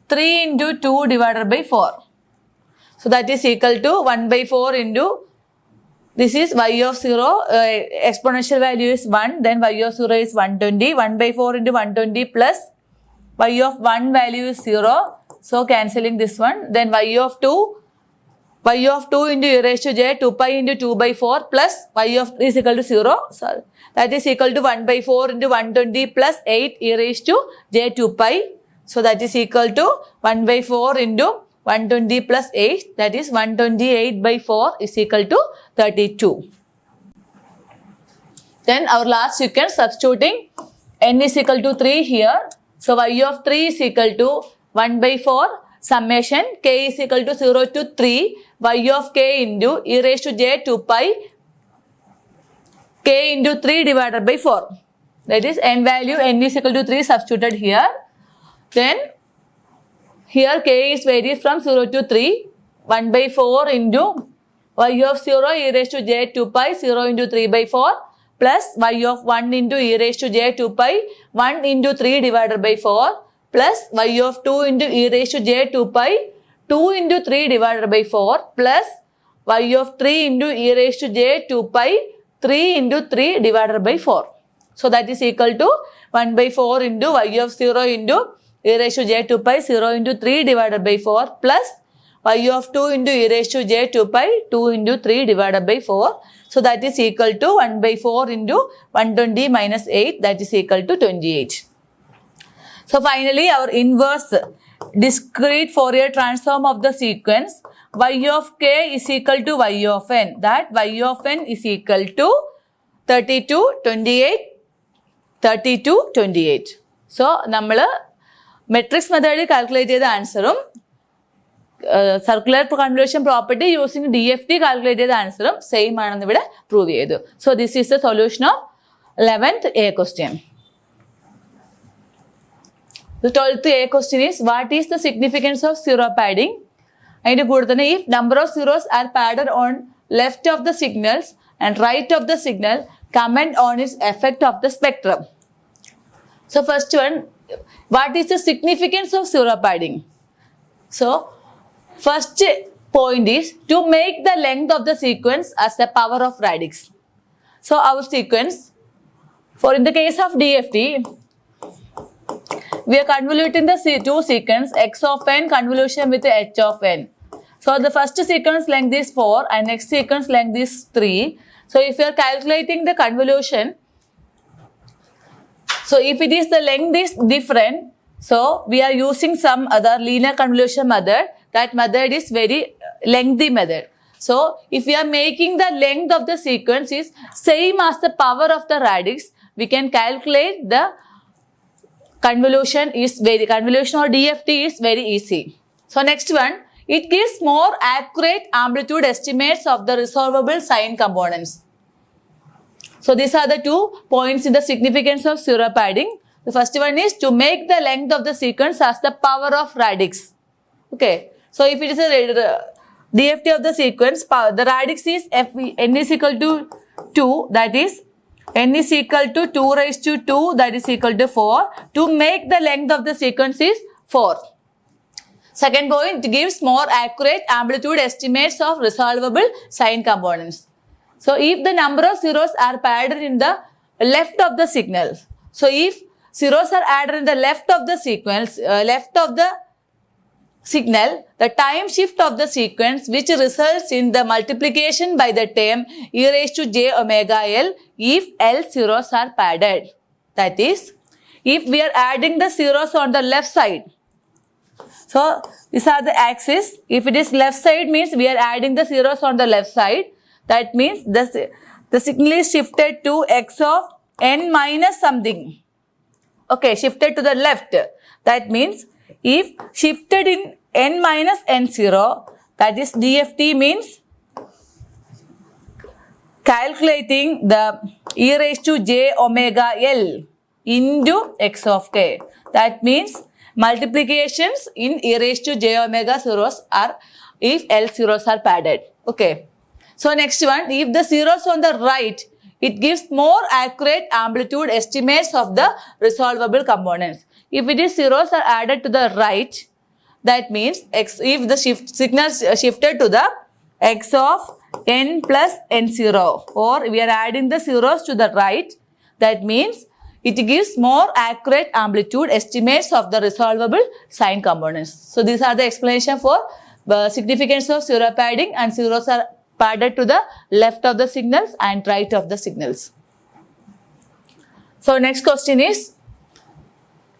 3 into 2 divided by 4. So that is equal to 1 by 4 into, this is y of 0, exponential value is 1, then y of 0 is 120, 1 by 4 into 120 plus y of 1 value is 0, so cancelling this one, then y of 2 into e raised to j 2 pi into 2 by 4 plus y of 3 is equal to 0, so that is equal to 1 by 4 into 120 plus 8 e raised to j 2 pi, so that is equal to 1 by 4 into 120 plus 8, that is 128 by 4 is equal to 32. Then our last sequence substituting n is equal to 3 here. So y of 3 is equal to 1 by 4 summation k is equal to 0 to 3 y of k into e raised to j 2 pi k into 3 divided by 4. That is n value n is equal to 3 substituted here. Then here k is varies from 0 to 3, 1 by 4 into y of 0 e raised to j 2 pi 0 into 3 by 4 plus y of 1 into e raised to j 2 pi 1 into 3 divided by 4 plus y of 2 into e raised to j 2 pi 2 into 3 divided by 4 plus y of 3 into e raised to j 2 pi 3 into 3 divided by 4. So that is equal to 1 by 4 into y of 0 into e raised to j 2 pi 0 into 3 divided by 4 plus y of 2 into e raised to j 2 pi 2 into 3 divided by 4. So that is equal to 1 by 4 into 120 minus 8, that is equal to 28. So finally our inverse discrete Fourier transform of the sequence y of k is equal to y of n, that y of n is equal to 32, 28, 32, 28. So നമ്മൾ matrix മെത്തേഡിൽ calculate ചെയ്ത ആൻസറും circular convolution property using DFT calculate ചെയ്ത ആൻസറും same ആണെന്ന് ഇവിടെ prove ചെയ്തു. So this is the solution of 11th A question. The 12th A question is, what is the significance of zero padding? അതിന്റെ കൂടെ തന്നെ if number of zeros are padded on left of the signals and right of the signal, comment on its effect of the spectrum. So first one, what is the significance of zero padding? So first point is to make the length of the sequence as the power of radix. So our sequence, for in the case of DFT, we are convoluting the two sequence x of n convolution with h of n. So the first sequence length is 4 and next sequence length is 3. So if you are calculating the convolution, so if it is the length is different, so we are using some other linear convolution method. That method is very lengthy method. So if we are making the length of the sequence is same as the power of the radix, we can calculate the convolution or DFT is very easy. So next one, it gives more accurate amplitude estimates of the resolvable sine components. So these are the 2 points in the significance of zero padding. The first one is to make the length of the sequence as the power of radix. Okay. So if it is a DFT of the sequence, the radix is n is equal to 2, that is n is equal to 2 raised to 2, that is equal to 4. To make the length of the sequence is 4. Second point, gives more accurate amplitude estimates of resolvable sign components. So if the number of zeros are added in the left of the signal, so if zeros are added in the left of the sequence, the time shift of the sequence which results in the multiplication by the term e raised to j omega L if L zeros are padded. That is, if we are adding the zeros on the left side. So these are the axis. If it is left side means we are adding the zeros on the left side. That means the signal is shifted to x of n minus something. Okay, shifted to the left. That means if shifted in n minus n0, that is DFT means calculating the e raised to j omega L into x of k. That means multiplications in e raised to j omega zeros are if L zeros are padded. Okay. So next one, if the zeros on the right, it gives more accurate amplitude estimates of the resolvable components. If it is zeros are added to the right, that means if the signal shifted to the x of n plus n0, or we are adding the zeros to the right, that means it gives more accurate amplitude estimates of the resolvable sign components. So these are the explanation for the significance of zero padding, and zeros are padded to the left of the signals and right of the signals. So next question is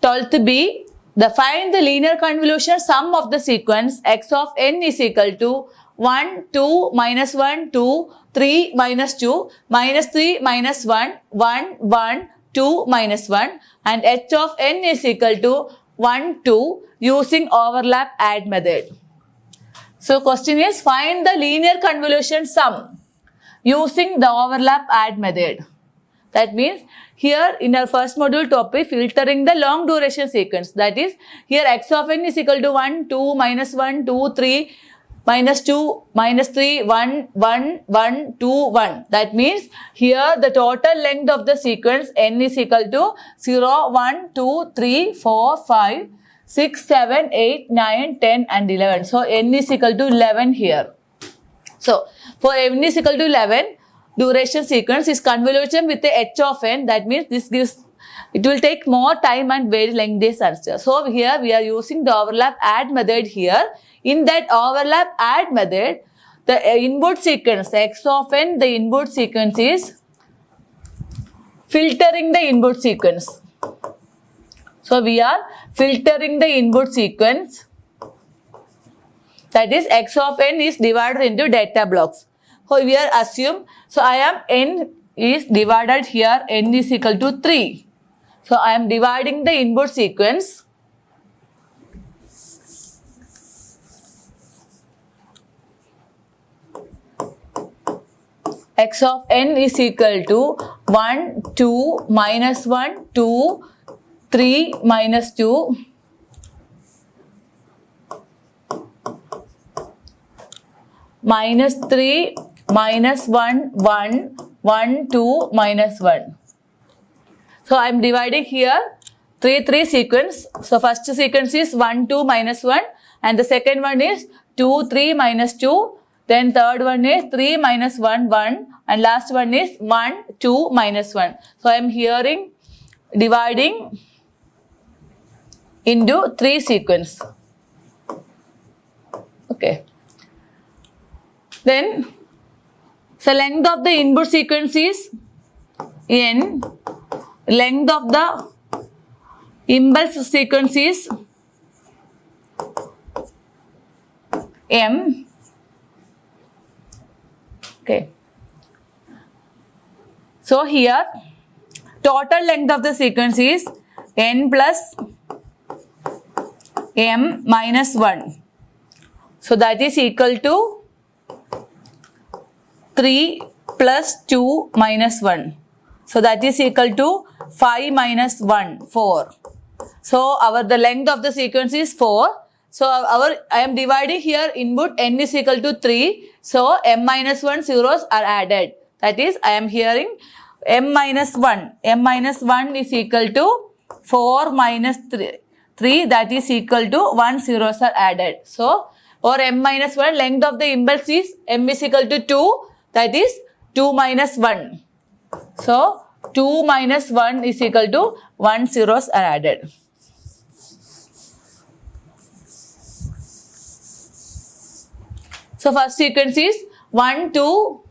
12th B. Find the linear convolution sum of the sequence x of n is equal to 1, 2, minus 1, 2, 3, minus 2, minus 3, minus 1, 1, 1, 2, minus 1, and h of n is equal to 1, 2 using overlap add method. So question is find the linear convolution sum using the overlap add method. That means here in our first module topic, filtering the long duration sequence. That is, here x of n is equal to 1, 2, minus 1, 2, 3, minus 2, minus 3, 1, 1, 1, 2, 1. That means here the total length of the sequence n is equal to 0, 1, 2, 3, 4, 5, 6, 7, 8, 9, 10 and 11. So n is equal to 11 here. So for n is equal to 11, duration sequence is convolution with the h of n. That means this gives, it will take more time and very lengthy answer. So here we are using the overlap add method here. In that overlap add method, the input sequence x of n, the input sequence is filtering the input sequence. So we are filtering the input sequence. That is x of n is divided into data blocks. So we are assume, so I am n is divided here, n is equal to 3. So I am dividing the input sequence. X of n is equal to 1, 2, minus 1, 2, 3, minus 2, minus 3, minus 1, 1, 1, 2, minus 1. So I am dividing here 3 sequence. So first sequence is 1, 2, minus 1, and the second one is 2, 3, minus 2. Then third one is 3, minus 1, 1, and last one is 1, 2, minus 1. So I am here dividing into 3 sequence. Okay. Then, so length of the input sequence is n, length of the impulse sequence is m. Okay. So here, total length of the sequence is n plus m minus 1. So that is equal to 3 plus 2 minus 1. So that is equal to 5 minus 1, 4. So the length of the sequence is 4. So I am dividing here input n is equal to 3. So m minus 1 zeros are added. That is, I am hearing m minus 1 is equal to 4 minus 3, that is equal to 1 zeros are added. So, or m minus 1, length of the impulse is m is equal to 2, that is 2 minus 1. So, 2 minus 1 is equal to 1 zeros are added. So, first sequence is 1, 2.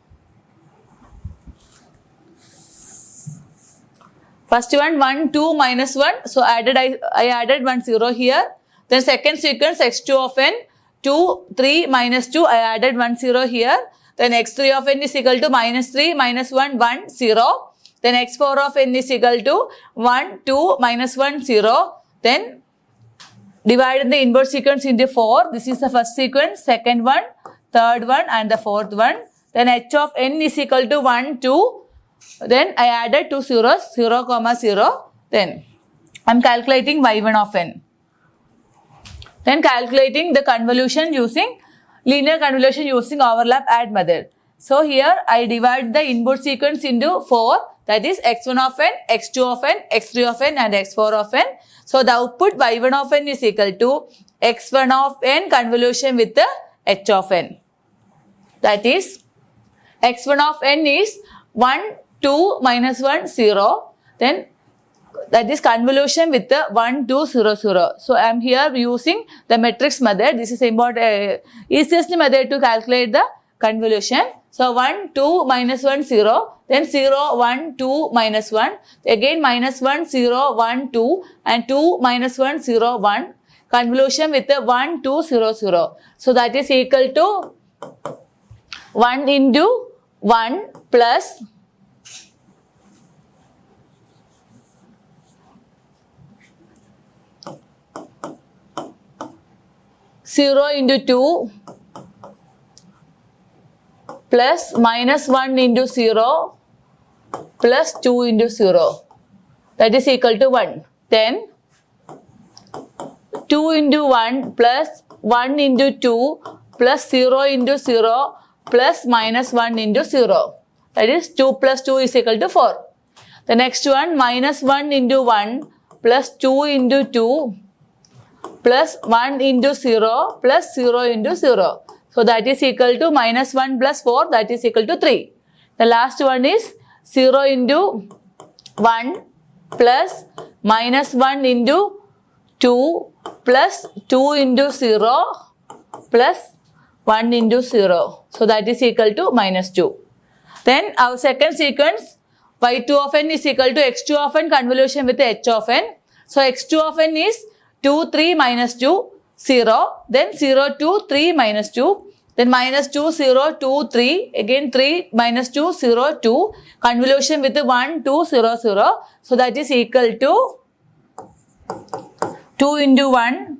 First one 1, 2 minus 1. So, I added 1 0 here. Then second sequence x2 of n, 2, 3 minus 2. I added 1 0 here. Then x3 of n is equal to minus 3 minus 1, 1, 0. Then x4 of n is equal to 1, 2 minus 1, 0. Then divide the inverse sequence into 4. This is the first sequence, second one, third one and the fourth one. Then h of n is equal to 1, 2. Then I added 2 zeros, 0, 0. Then I am calculating y1 of n. Then calculating the convolution using linear convolution using overlap add method. So here I divide the input sequence into 4, that is x1 of n, x2 of n, x3 of n and x4 of n. So the output y1 of n is equal to x1 of n convolution with the h of n. That is x1 of n is 1, 2 minus 1, 0. Then that is convolution with the 1, 2, 0, 0. So I am here using the matrix method. This is important, easiest method to calculate the convolution. So 1, 2 minus 1, 0. Then 0, 1, 2 minus 1. Again minus 1, 0, 1, 2 and 2 minus 1, 0, 1. Convolution with the 1, 2, 0, 0. So that is equal to 1 into 1 plus 0 into 2 plus minus 1 into 0 plus 2 into 0. That is equal to 1. Then 2 into 1 plus 1 into 2 plus 0 into 0 plus minus 1 into 0. That is 2 plus 2 is equal to 4. The next one minus 1 into 1 plus 2 into 2 plus 1 into 0 plus 0 into 0. So that is equal to minus 1 plus 4, that is equal to 3. The last one is 0 into 1 plus minus 1 into 2 plus 2 into 0 plus 1 into 0. So that is equal to minus 2. Then our second sequence y2 of n is equal to x2 of n convolution with h of n. So x2 of n is 2, 3 minus 2, 0. Then 0, 2, 3 minus 2. Then minus 2, 0, 2, 3. Again 3 minus 2, 0, 2. Convolution with 1, 2, 0, 0. So that is equal to 2 into 1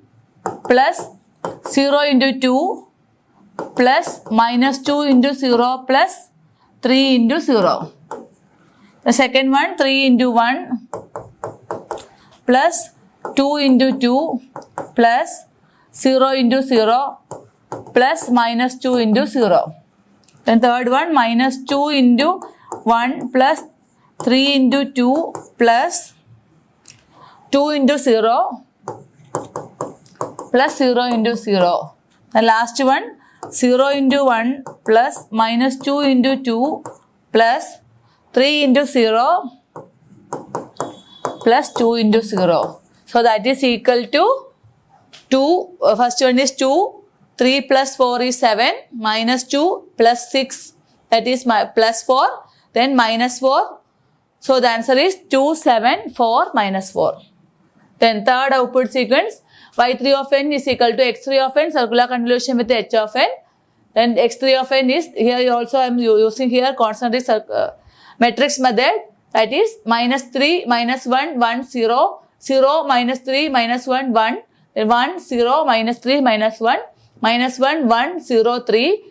plus 0 into 2 plus minus 2 into 0 plus 3 into 0. The second one 3 into 1 plus 2 into 2 plus 0 into 0 plus minus 2 into 0. Then third one minus 2 into 1 plus 3 into 2 plus 2 into 0 plus 0 into 0. The last one 0 into 1 plus minus 2 into 2 plus 3 into 0 plus 2 into 0. So that is equal to 2, first one is 2, 3 plus 4 is 7, minus 2 plus 6, that is plus 4, then minus 4. So the answer is 2, 7, 4, minus 4. Then third output sequence, y3 of n is equal to x3 of n, circular convolution with h of n. Then x3 of n is, here also I am using here constant matrix method, that is minus 3, minus 1, 1, 0, 0, minus 3, minus 1, 1, then 1, 0, minus 3, minus 1, minus 1, 1, 0, 3.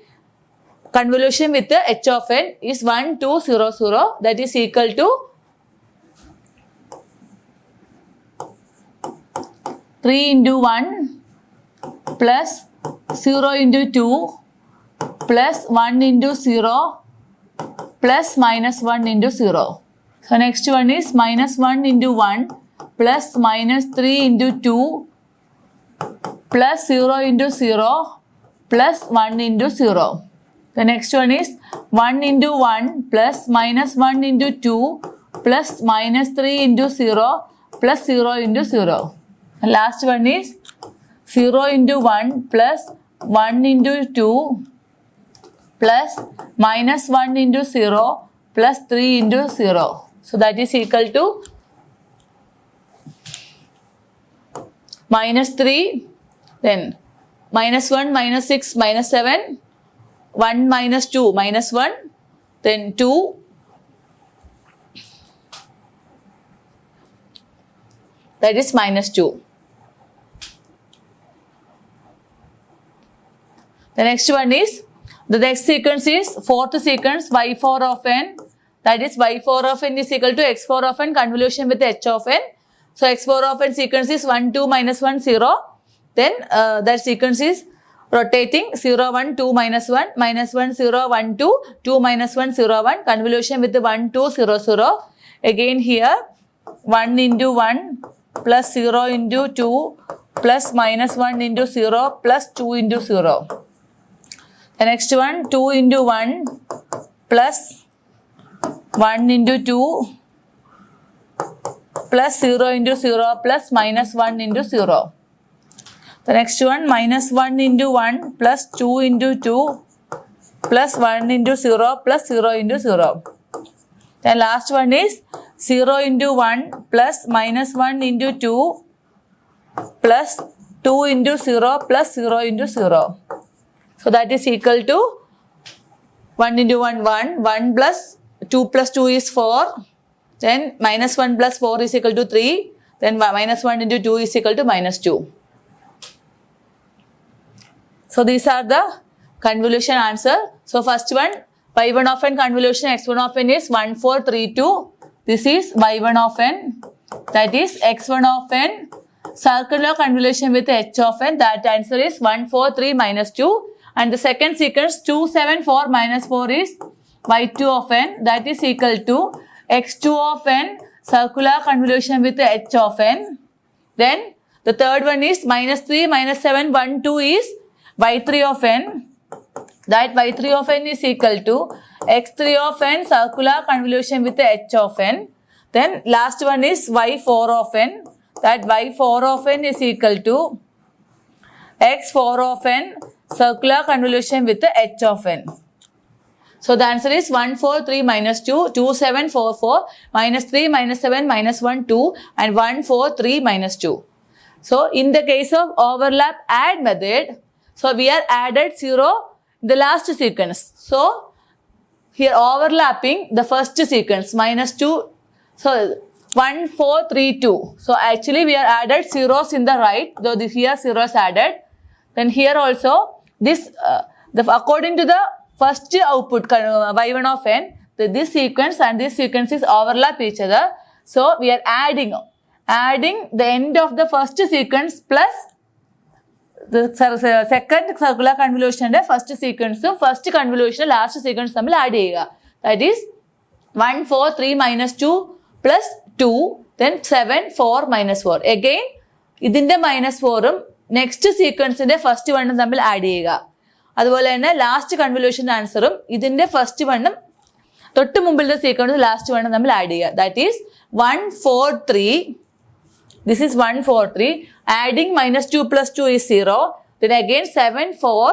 Convolution with the h of n is 1, 2, 0, 0, that is equal to 3 into 1 plus 0 into 2 plus 1 into 0 plus minus 1 into 0. So next one is minus 1 into 1 plus minus 3 into 2 plus 0 into 0 plus 1 into 0. The next one is 1 into 1 plus minus 1 into 2 plus minus 3 into 0 plus 0 into 0. The last one is 0 into 1 plus 1 into 2 plus minus 1 into 0 plus 3 into 0. So that is equal to minus 3, then minus 1, minus 6, minus 7, 1 minus 2, minus 1, then 2, that is minus 2. The next one is, the next sequence is fourth sequence y4 of n, that is y4 of n is equal to x4 of n convolution with h of n. So x4 of n sequence is 1, 2, minus 1, 0. Then that sequence is rotating 0, 1, 2, minus 1, minus 1, 0, 1, 2, 2, minus 1, 0, 1, convolution with the 1, 2, 0, 0. Again here 1 into 1 plus 0 into 2 plus minus 1 into 0 plus 2 into 0. The next one 2 into 1 plus 1 into 2 plus 0 into 0 plus minus 1 into 0. The next one minus 1 into 1 plus 2 into 2 plus 1 into 0 plus 0 into 0. Then last one is 0 into 1 plus minus 1 into 2 plus 2 into 0 plus 0 into 0. So that is equal to 1 into 1, 1, 1 plus 2 plus 2 is 4. Then minus 1 plus 4 is equal to 3. Then minus 1 into 2 is equal to minus 2. So these are the convolution answer. So first one, y1 of n convolution x1 of n is 1, 4, 3, 2. This is y1 of n. That is x1 of n. Circular convolution with h of n. That answer is 1, 4, 3, minus 2. And the second sequence 2, 7, 4, minus 4 is y2 of n. That is equal to x2 of n. Circular convolution with h of n. Then the third one is minus 3, minus 7, 1, 2 is y3 of n. That y3 of n is equal to x3 of n circular convolution with h of n. Then last one is y4 of n. That y4 of n is equal to x4 of n circular convolution with h of n. So the answer is 1, 4, 3, minus 2, 2, 7, 4, 4, minus 3, minus 7, minus 1, 2, and 1, 4, 3, minus 2. So in the case of overlap add method, so we are added 0 in the last sequence. So here overlapping the first sequence minus 2. So 1, 4, 3, 2. So actually we are added zeros in the right, though here zeros added. Then here also this according to the first output y1 of n, this sequence and this sequence is overlap each other. So we are adding the end of the first sequence plus the second circular convolution first sequence, first convolution last sequence add cheyuka. That is 1, 4, 3, minus 2 plus 2, then 7, 4, minus 4. Again, idinte minus 4 next sequence first one add cheyuka. അതുപോലെ തന്നെ last convolution ആൻസറും ഇതിന്റെ first വണ്ണും തൊട്ട് മുമ്പിലത്തെ sequence last വണ്ണും തമ്മിൽ add ചെയ്യുക. That is 1, 4, 3. This is 1, 4, 3. Adding minus 2 plus 2 is 0. Then again 7, 4.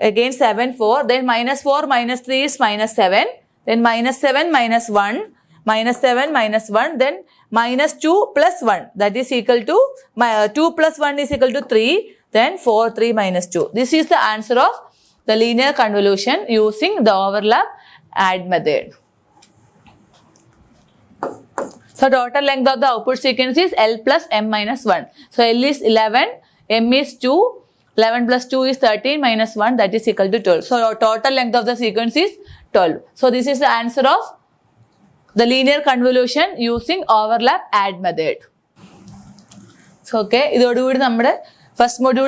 Again 7, 4. Then minus 4 minus 3 is minus 7. Then minus 7 minus 1. Minus 7 minus 1. Then minus 2 plus 1. That is equal to 2 plus 1 is equal to 3. Then 4, 3, minus 2. This is the answer of the linear convolution using the overlap add method. So total length of the output sequence is L plus M minus 1. So L is 11, M is 2, 11 plus 2 is 13 minus 1, that is equal to 12. So your total length of the sequence is 12. So this is the answer of the linear convolution using overlap add method. So okay, idodu kuടി nammade first module